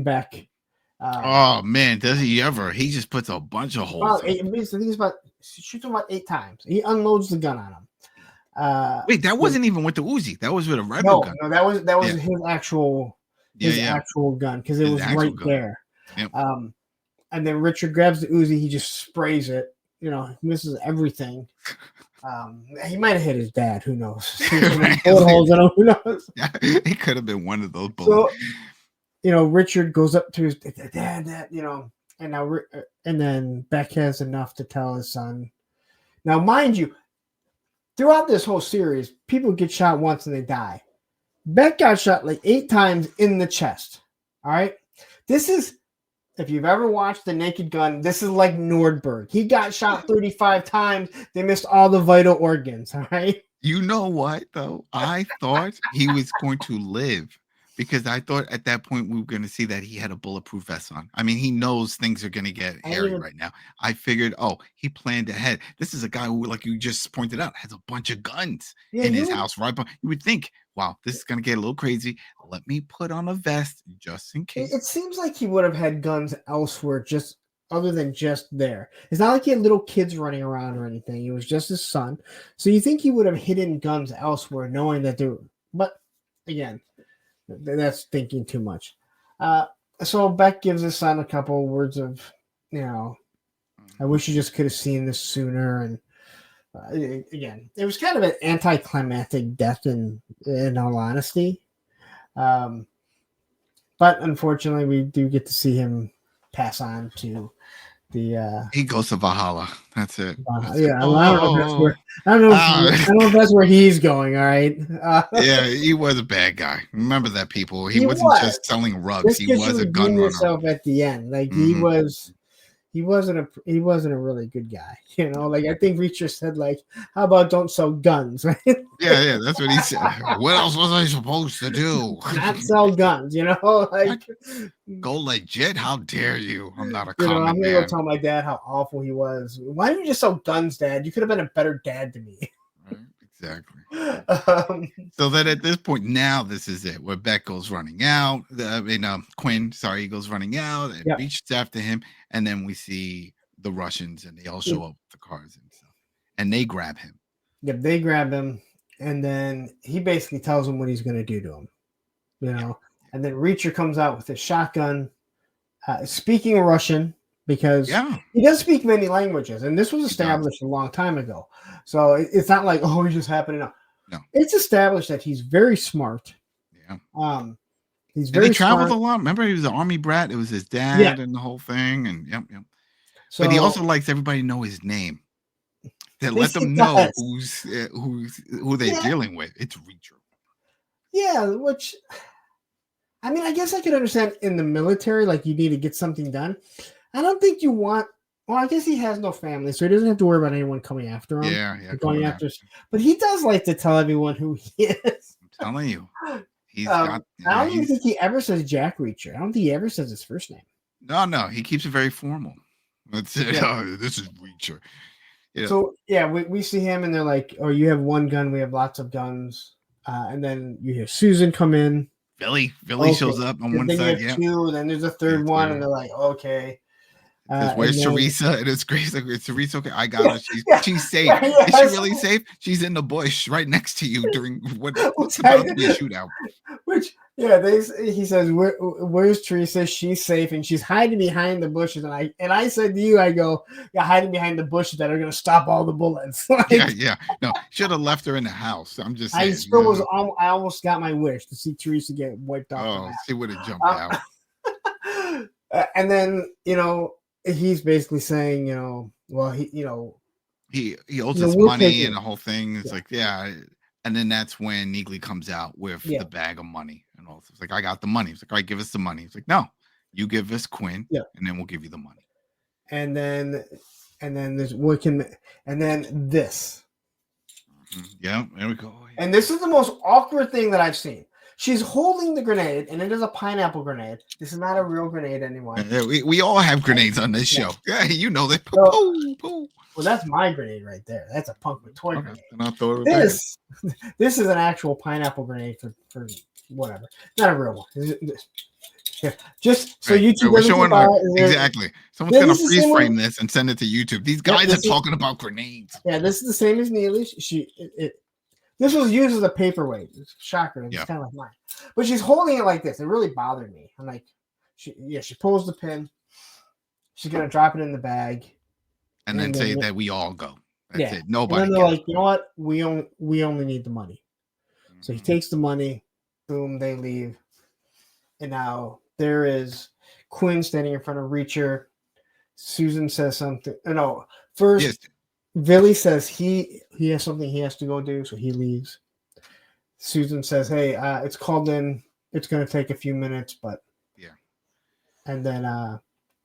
Beck. Oh man, does he ever? He just puts a bunch of holes. I think he's shoots him about 8 times. He unloads the gun on him. Wait, that wasn't even with the Uzi. That was with a regular gun. No, that was his actual actual gun because it was right there. Yep. And then Richard grabs the Uzi. He just sprays it. Misses everything. He might have hit his dad. Who knows? Holes in him. Who knows? Yeah, it could have been one of those bullets. So, Richard goes up to his dad. And then Beck has enough to tell his son. Now, mind you, throughout this whole series, people get shot once and they die. Beck got shot like 8 times in the chest. All right. This is, if you've ever watched The Naked Gun, this is like Nordberg. He got shot 35 times. They missed all the vital organs. All right. You know what, though? I thought he was going to live because I thought at that point we were going to see that he had a bulletproof vest on. I mean, he knows things are going to get hairy right now. I figured, he planned ahead. This is a guy who, like you just pointed out, has a bunch of guns in his house, right? But you would think, wow, this is going to get a little crazy. Let me put on a vest just in case. It seems like he would have had guns elsewhere, just other than just there. It's not like he had little kids running around or anything. It was just his son. So you think he would have hidden guns elsewhere, knowing that there. But again, that's thinking too much. So Beck gives his son a couple words of, I wish you just could have seen this sooner. And again, it was kind of an anticlimactic death in all honesty. But unfortunately, we do get to see him pass on to the. He goes to Valhalla. That's it. Yeah, I don't know if that's Oh, where I don't know if that's where he's going. All right. Yeah, he was a bad guy. Remember that, people. He wasn't was. just selling rugs. Just He because you was a gun redeem runner. yourself at the end, like he wasn't a really good guy. You know, like I think Reacher said, like, how about don't sell guns, right? Yeah, that's what he said. What else was I supposed to do? Not sell guns, you know, like Go legit? How dare you? I'm not a I'm common gonna go man. tell my dad how awful he was. Why didn't you just sell guns, Dad? You could have been a better dad to me. Right? Exactly. Um, So that at this point, now this is it, where Beck goes running out. Quinn, sorry, he goes running out and reaches after him, and then we see the Russians, and they all show up with the cars and stuff, and they grab him. Yep, they grab him, and then he basically tells them what he's going to do to him, you know. And then Reacher comes out with his shotgun, speaking Russian, because he does speak many languages, and this was established a long time ago. So it's not like, oh, he just happened to know. No, it's established that he's very smart. Yeah, he's very. They traveled a lot. Remember, he was an army brat. It was his dad and the whole thing, and yep. So, but he also likes everybody to know his name. To let them know who they're dealing with. It's Reacher. Yeah, which, I mean, I guess I could understand in the military, like you need to get something done. I don't think you want. Well, I guess he has no family, so he doesn't have to worry about anyone coming after him. Yeah, going after. But he does like to tell everyone who he is. I'm telling you, he's got. I don't even think he ever says Jack Reacher. I don't think he ever says his first name. No, he keeps it very formal. That's it. Yeah. Oh, this is Reacher. Yeah. So we see him, and they're like, "Oh, you have one gun. We have lots of guns." And then you hear Susan come in. Billy shows up on one side. Yeah. Two, then there's a third one, and they're like, "Okay." Where's Teresa? And it's crazy. It's Teresa. Okay, I got her. She's safe. Is she really safe? She's in the bush right next to you during what's about to be a shootout. Which, he says, "Where's Teresa? She's safe, and she's hiding behind the bushes." And I said to you, I go, "You're hiding behind the bushes that are going to stop all the bullets." Yeah. No, should have left her in the house. I'm just saying. I almost got my wish to see Teresa get wiped off. Oh, she would have jumped out. And then he's basically saying, he owes us money and the whole thing. It's like, and then that's when Neagley comes out with the bag of money and all. It's like, I got the money. It's like, all right, give us the money. It's like, no, you give us Quinn, and then we'll give you the money. And then there's this. Yeah, there we go. And this is the most awkward thing that I've seen. She's holding the grenade, and it is a pineapple grenade. This is not a real grenade anymore. We all have grenades on this show. Yeah, you know that. Well, that's my grenade right there. That's a punk with toy grenade. This is an actual pineapple grenade for whatever. Not a real one. Yeah. Just so YouTube we're showing exactly. Someone's gonna freeze frame this and send it to YouTube. These guys are talking about grenades. Yeah, this is the same as Neely's. This was used as a paperweight. It's shocker. It's kind of like mine. But she's holding it like this. It really bothered me. I'm like, she pulls the pin. She's going to drop it in the bag. And then say that we all go. That's it. Nobody. And then they're like, you know what? We only need the money. Mm-hmm. So he takes the money. Boom, they leave. And now there is Quinn standing in front of Reacher. Susan says something. No, first... Yes. Billy says he has something he has to go do, so he leaves. Susan says, "Hey, it's called in. It's going to take a few minutes, but And then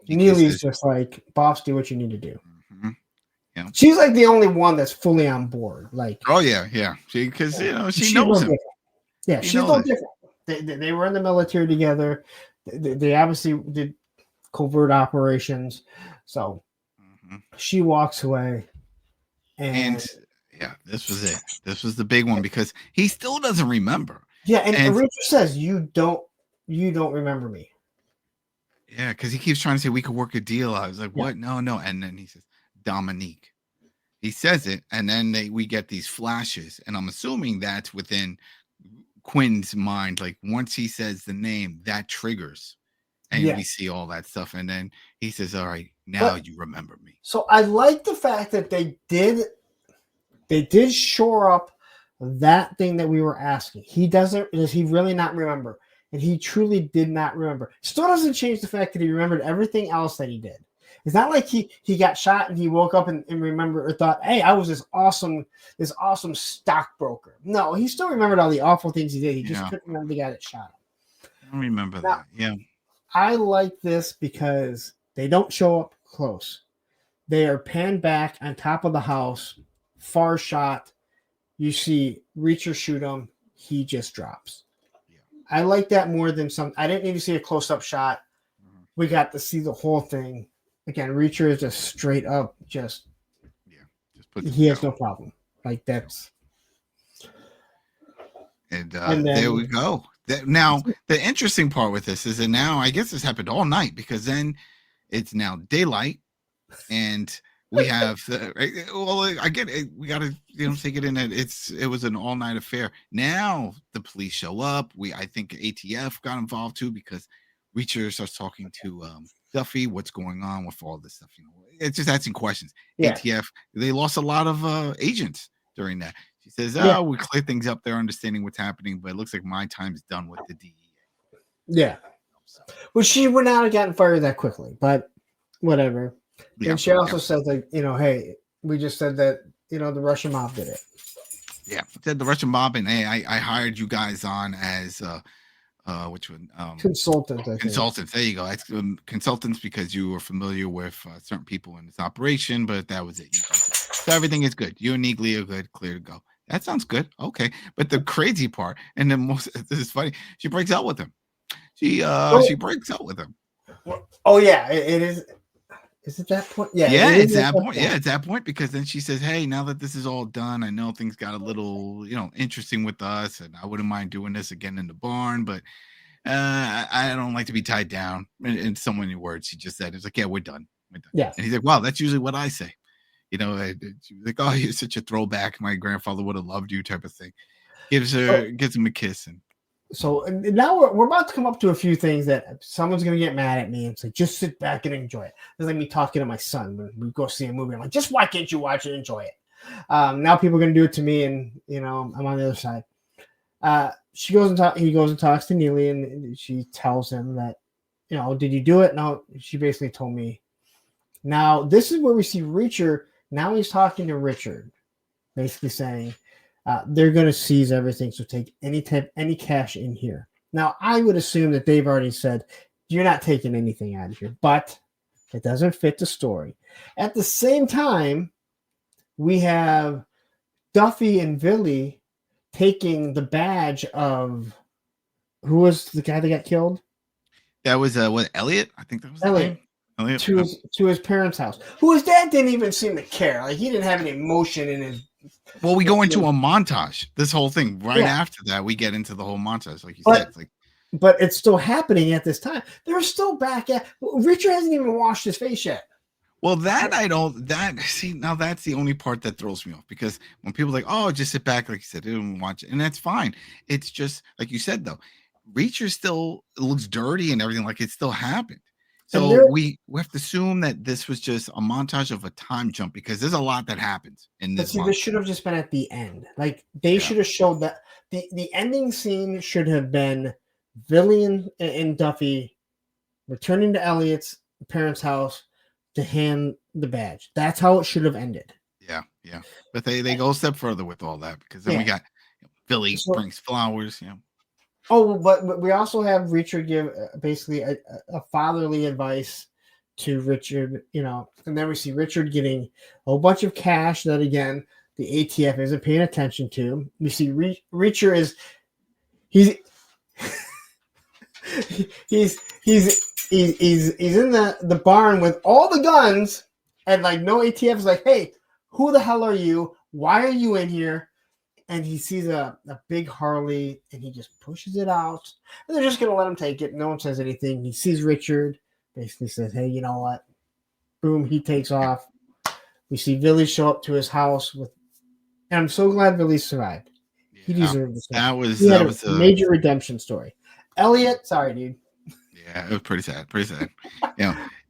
Neely's just like, "Boss, do what you need to do." Mm-hmm. Yeah, she's like the only one that's fully on board. Like, because she knows him. Yeah, she's no different. They were in the military together. They obviously did covert operations, so she walks away. And this was it. This was the big one because he still doesn't remember. Yeah, and Richard says, you don't remember me. Yeah, because he keeps trying to say we could work a deal. I was like, what? No. And then he says, Dominique. He says it, and then we get these flashes, and I'm assuming that's within Quinn's mind. Like once he says the name, that triggers. And we see all that stuff. And then he says, all right, now you remember me. So I like the fact that they did They did shore up that thing that we were asking. Does he really not remember? And he truly did not remember. Still doesn't change the fact that he remembered everything else that he did. It's not like he got shot and he woke up and remembered or thought, hey, I was this awesome stockbroker. No, he still remembered all the awful things he did. He just couldn't remember the guy that shot him. I remember that. Yeah. I like this because they don't show up close. They are panned back on top of the house, far shot. You see Reacher shoot him. He just drops. Yeah. I like that more than some. I didn't need to see a close-up shot. Mm-hmm. We got to see the whole thing. Again, Reacher is just straight up just he has no problem. Like that's. And then, there we go. Now, the interesting part with this is that now I guess this happened all night because then it's now daylight and we have I get it. We got to take it in that it was an all night affair. Now the police show up. I think ATF got involved too because Reacher starts talking to Duffy. What's going on with all this stuff? It's just asking questions. Yeah. ATF, they lost a lot of agents during that. She says, we clear things up. They're understanding what's happening, but it looks like my time's done with the DEA. Yeah. Well, she would not have gotten fired that quickly, but whatever. Yeah. And she also said that, hey, we just said that, the Russian mob did it. Yeah. Said the Russian mob, and hey, I hired you guys on as which one? Consultants. Consultants. There you go. Consultants because you were familiar with certain people in this operation, but that was it. So everything is good. You and Neegly are good, clear to go. That sounds good. Okay. But the crazy part, and this is funny, she breaks out with him. She breaks out with him. Oh yeah, it is. Is it that point? Yeah. Yeah, it's that point. Yeah, it's that point because then she says, hey, now that this is all done, I know things got a little, interesting with us, and I wouldn't mind doing this again in the barn, but I don't like to be tied down. In so many words, she just said, it's like, yeah, we're done. Yeah. And he's like, wow, that's usually what I say. She was like, oh, you're such a throwback. My grandfather would have loved you type of thing. Gives him a kiss. And so now we're about to come up to a few things that someone's going to get mad at me and say, just sit back and enjoy it. It's like me talking to my son when we go see a movie. I'm like, just why can't you watch it and enjoy it? Now people are going to do it to me, and, I'm on the other side. He goes and talks to Neely, and she tells him that, did you do it? No, she basically told me. Now, this is where we see Reacher. Now he's talking to Richard, basically saying, they're going to seize everything, so take any cash in here. Now, I would assume that they've already said, you're not taking anything out of here, but it doesn't fit the story. At the same time, we have Duffy and Billy taking the badge of, who was the guy that got killed? That was, Elliot? I think that was Elliot. Elliot. To his parents' house, who his dad didn't even seem to care. Like, he didn't have any emotion in his. Well, we go into a montage. This whole thing after that, we get into the whole montage, like you said. It's like, but it's still happening at this time. They're still back at. Richard hasn't even washed his face yet. Well, now that's the only part that throws me off because when people are like, oh, just sit back, like you said, they don't watch it, and that's fine. It's just like you said though, Reacher still looks dirty and everything, like it still happened. So we have to assume that this was just a montage of a time jump because there's a lot that happens in this. This should have just been at the end. Like they should have showed that the ending scene should have been Billy and Duffy returning to Elliot's parents' house to hand the badge. That's how it should have ended. Yeah. But they go a step further with all that because then we got Billy brings flowers. Oh, but we also have Richard give basically a fatherly advice to Richard, and then we see Richard getting a whole bunch of cash that, again, the ATF isn't paying attention to. We see Richard is he's in the barn with all the guns, and like no ATF is like, hey, who the hell are you? Why are you in here? And he sees a big Harley, and he just pushes it out. And they're just going to let him take it. No one says anything. He sees Richard, basically says, hey, you know what? Boom, he takes off. We see Billy show up to his house. And I'm so glad Billy survived. He deserved this. That was a major redemption story. Elliot, sorry, dude. Yeah, it was pretty sad. Pretty sad.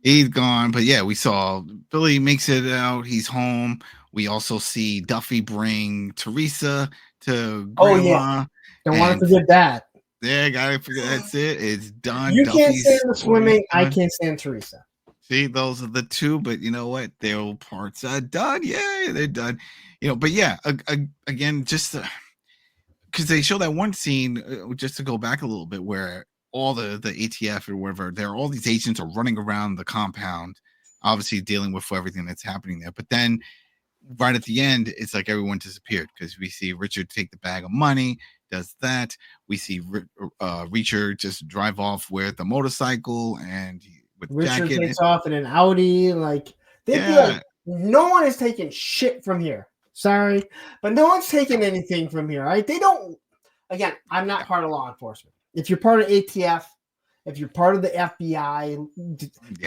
He's gone. But yeah, we saw Billy makes it out. He's home. We also see Duffy bring Teresa to Oh yeah, Grandma, don't want to and forget that. yeah, gotta forget that's it. It's done. You can't stand Duffy's the story's swimming. I done. can't stand Teresa. See, those are the two, but you know what? Their old parts are done. Yay, they're done. But yeah, again, just because they show that one scene, just to go back a little bit, where all the ATF or whatever, there are all these agents are running around the compound, obviously dealing with everything that's happening there. But then right at the end, it's like everyone disappeared because we see Richard take the bag of money, does that. We see Reacher just drive off with a motorcycle and with Richard jacket. takes off in an Audi. Like they'd be like, no one is taking shit from here. Sorry, but no one's taking anything from here. Right? They don't. Again, I'm not part of law enforcement. If you're part of ATF, if you're part of the FBI,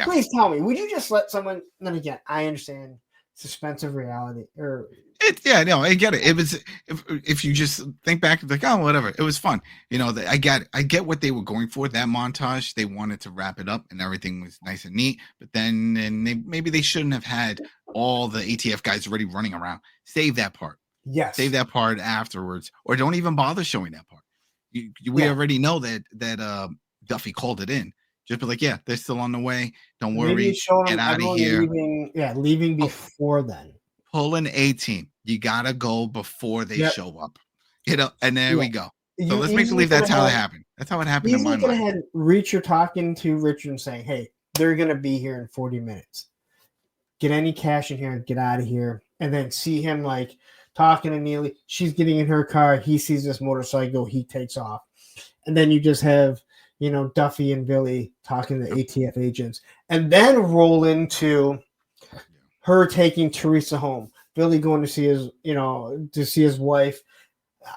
please tell me. Would you just let someone? Then again, I understand suspense of reality or. I get it. It was if you just think back, like, oh, whatever, it was fun. I get what they were going for. That montage, they wanted to wrap it up, and everything was nice and neat. But then, maybe they shouldn't have had all the ATF guys already running around. Save that part. Yes. Save that part afterwards, or don't even bother showing that part. We already know that Duffy called it in. Just be like, yeah, they're still on the way. Don't worry. Get out of here. Leaving before then. Pull an A-team. You gotta go before they show up. And there we go. So let's make believe that's how it happened. That's how it happened in my mind. Had Reacher talking to Richard and saying, hey, they're gonna be here in 40 minutes. Get any cash in here and get out of here. And then see him like talking to Neely. She's getting in her car. He sees this motorcycle. He takes off. And then you just have, Duffy and Billy talking to ATF agents. And then roll into her taking Teresa home, Billy going to see his wife.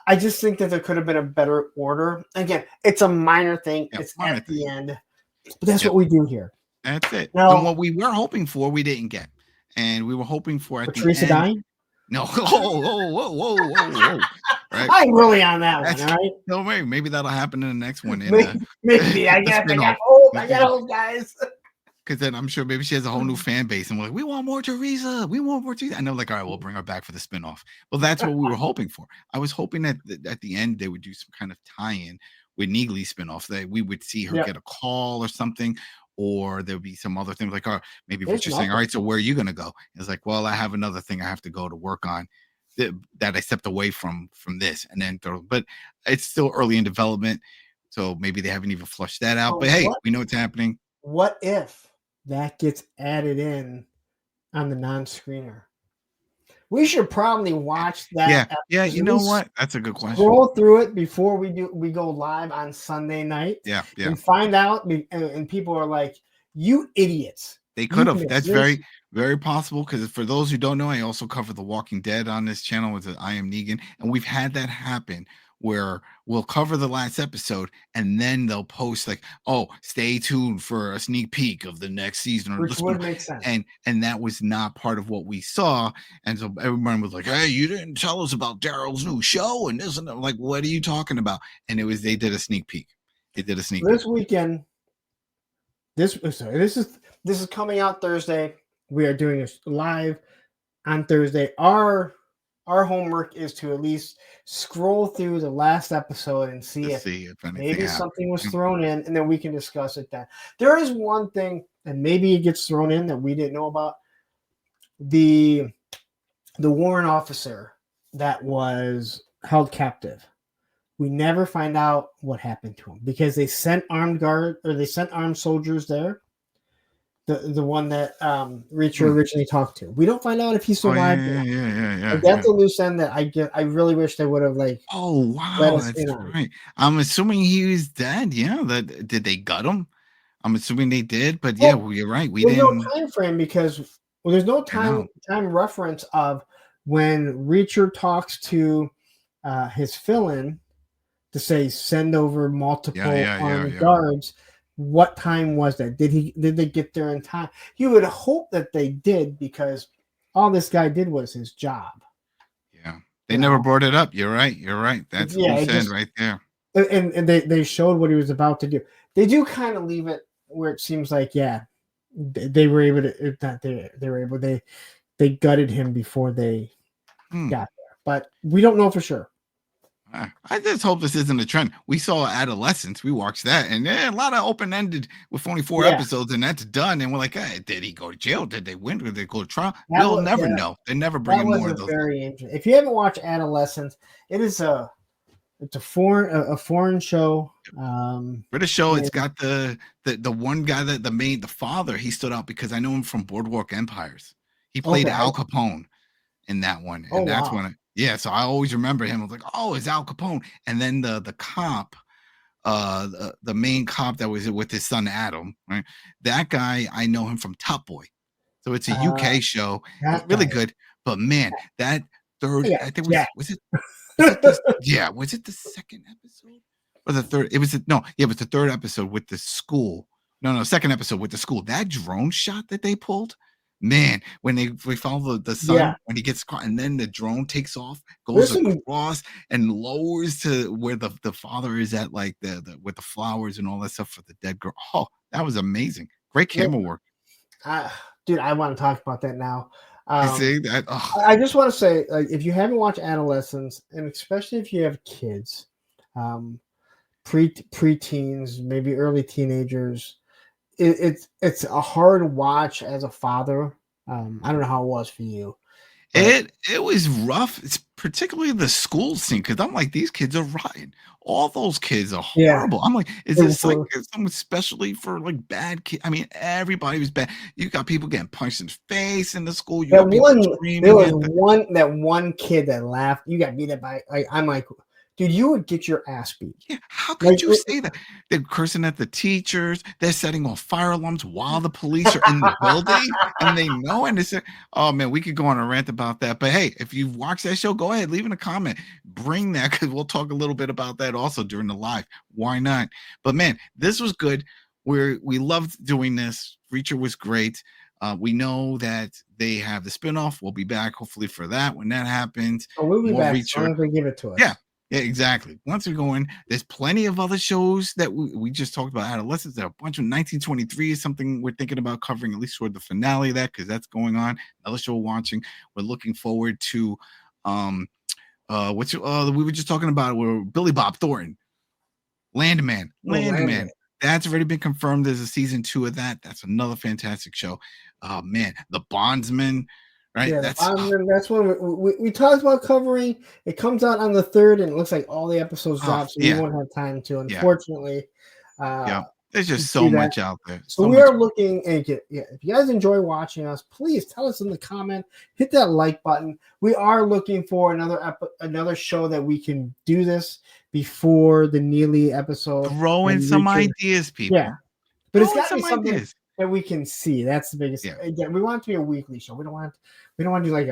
I just think that there could have been a better order. Again, it's a minor thing. It's at the end, but that's what we do here. That's it. Now, and what we were hoping for, we didn't get, and we were hoping for at the Teresa end. dying. No, whoa. Right? I'm really on that one. All right. No way. Maybe that'll happen in the next one. Maybe I got old guys. Because then I'm sure maybe she has a whole new fan base, and we're like, we want more Teresa. We want more Teresa. And they're like, all right, we'll bring her back for the spinoff. Well, that's what we were hoping for. I was hoping that at the end they would do some kind of tie-in with Neely's spinoff, that we would see her get a call or something, or there'll be some other thing like, oh, maybe Richard's saying, all right, so where are you going to go? It's like, well, I have another thing I have to go to work on that I stepped away from this, and then but it's still early in development, so maybe they haven't even flushed that out. But hey, we know what's happening. What if that gets added in on the non-screener? We should probably watch that. Yeah. You know what? That's a good question. Scroll through it before we go live on Sunday night. Yeah. And find out. And people are like, "You idiots!" They could have. That's very, very possible. Because for those who don't know, I also cover The Walking Dead on this channel with I Am Negan, and we've had that happen where we'll cover the last episode and then they'll post like, oh, stay tuned for a sneak peek of the next season, which would make sense. And that was not part of what we saw. And so everyone was like, hey, you didn't tell us about Daryl's new show and this and that. Like, what are you talking about? And they did a sneak peek. This weekend. This is coming out Thursday. We are doing a live on Thursday. Our homework is to at least scroll through the last episode and see if maybe something was thrown in, and then we can discuss it then. There is one thing, and maybe it gets thrown in that we didn't know about. The warrant officer that was held captive. We never find out what happened to him because they sent armed soldiers there. The one that Reacher originally talked to. We don't find out if he survived. Yeah. That's a loose end that I really wish they would have like. Oh wow, that's right. I'm assuming he was dead. Yeah, did they gut him? I'm assuming they did, but yeah, you're right. There's no time frame because there's no time reference of when Reacher talks to his fill-in to say send over multiple armed guards. What time was that? Did they get there in time? You would hope that they did because all this guy did was his job. Yeah. They never brought it up. You're right. That's what you said right there. And they showed what he was about to do. They do kind of leave it where it seems like, they were able to they gutted him before they Hmm. got there. But we don't know for sure. I just hope this isn't a trend. We saw Adolescence. We watched that, and a lot of open ended with only 4 episodes, and that's done. And we're like, hey, did he go to jail? Did they win? Did they go to trial? We'll never know. They never bring That in was more a of those. very interesting. If you haven't watched Adolescence, it's a foreign show. British show. It's got the one guy that the father. He stood out because I know him from Boardwalk Empires. He played Al Capone in that one, and that's when so I always remember him. I was like, oh, it's Al Capone. And then the cop, the main cop that was with his son Adam, right? That guy, I know him from Top Boy. So it's a UK show. It's really good. But man, that third, I think was it was it the second episode or the third? It was it was the third episode with the school. No, second episode with the school. That drone shot that they pulled. Man, when we follow the son when he gets caught, and then the drone takes off, goes across and lowers to where the father is at, like the with the flowers and all that stuff for the dead girl. Oh, that was amazing. Great camera work. Dude, I want to talk about that now. See that? I just want to say, like, if you haven't watched Adolescence, and especially if you have kids, preteens, maybe early teenagers, it's a hard watch as a father. I don't know how it was for you. It was rough. It's particularly the school scene, because I'm like, these kids are rotten. All those kids are horrible. I'm like, is this like something especially for like bad kids? I mean, everybody was bad. You got people getting punched in the face in the school. You got people screaming. There was one kid that laughed. You got beat up by. I'm like, dude, you would get your ass beat. Yeah, how could you say that? They're cursing at the teachers. They're setting off fire alarms while the police are in the building, and they know. And they say, "Oh man, we could go on a rant about that." But hey, if you've watched that show, go ahead, leave in a comment. Bring that, because we'll talk a little bit about that also during the live. Why not? But man, this was good. We loved doing this. Reacher was great. We know that they have the spinoff. We'll be back hopefully for that when that happens. Oh, we'll be back. As long as they give it to us. Yeah, exactly. Once we go in, there's plenty of other shows that we just talked about. Adolescence. There are a bunch of 1923 is something we're thinking about covering, at least toward the finale of that, because that's going on. Another show we're watching. We're looking forward to we were just talking about where Billy Bob Thornton, Landman. That's already been confirmed. There's a season 2 of that. That's another fantastic show. Oh man, The Bondsman. Right. Yeah, that's one we talked about covering. It comes out on the 3rd, and it looks like all the episodes drop, so we won't have time to. Unfortunately, there's just so much out there. So we are looking. And if you guys enjoy watching us, please tell us in the comment. Hit that like button. We are looking for another show that we can do this before the Neely episode. Throw in some ideas, people. Yeah, but it's got to be something that we can see. That's the biggest. Again, we want it to be a weekly show. We don't want to do like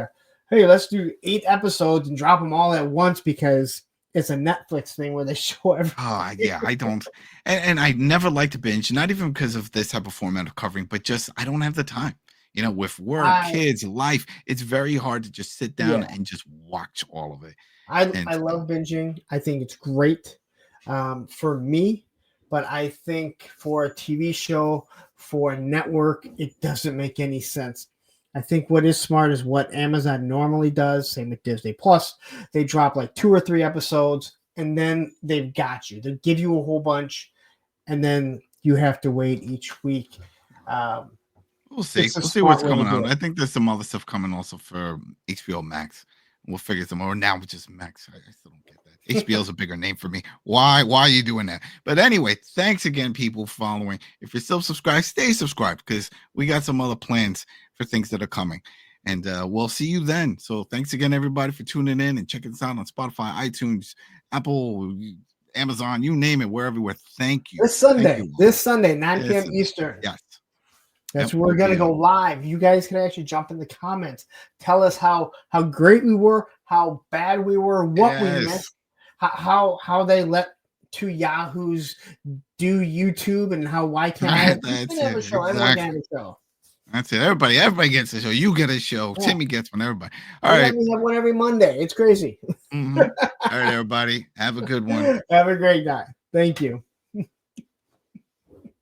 hey, let's do 8 episodes and drop them all at once, because it's a Netflix thing where they show everything. Oh yeah, I don't, and I never like to binge, not even because of this type of format of covering, but just I don't have the time. With work, kids, life, it's very hard to just sit down and just watch all of it. I love binging. I think it's great for me, but I think for a TV show, for a network, it doesn't make any sense. I think what is smart is what Amazon normally does. Same with Disney Plus. They drop like 2 or 3 episodes, and then they've got you. They give you a whole bunch, and then you have to wait each week. We'll see. We'll see what's coming out. I think there's some other stuff coming also for HBO Max. We'll figure some more. Now it's just Max. I still don't get that. HBO is a bigger name for me. Why are you doing that? But anyway, thanks again, people, following. If you're still subscribed, stay subscribed, because we got some other plans for things that are coming. And we'll see you then. So thanks again, everybody, for tuning in and checking us out on Spotify, iTunes, Apple, Amazon, you name it, wherever we're. Thank you. This Sunday, 9 p.m. Eastern. Yes. That's where we're going to go live. You guys can actually jump in the comments. Tell us how great we were, how bad we were, what we missed, how they let 2 yahoos do YouTube, and how why can't I have a show? Everyone can have a show. That's it. Everybody gets a show. You get a show. Yeah. Timmy gets one. Everybody. All right. We have one every Monday. It's crazy. All right, everybody. Have a good one. Have a great night. Thank you.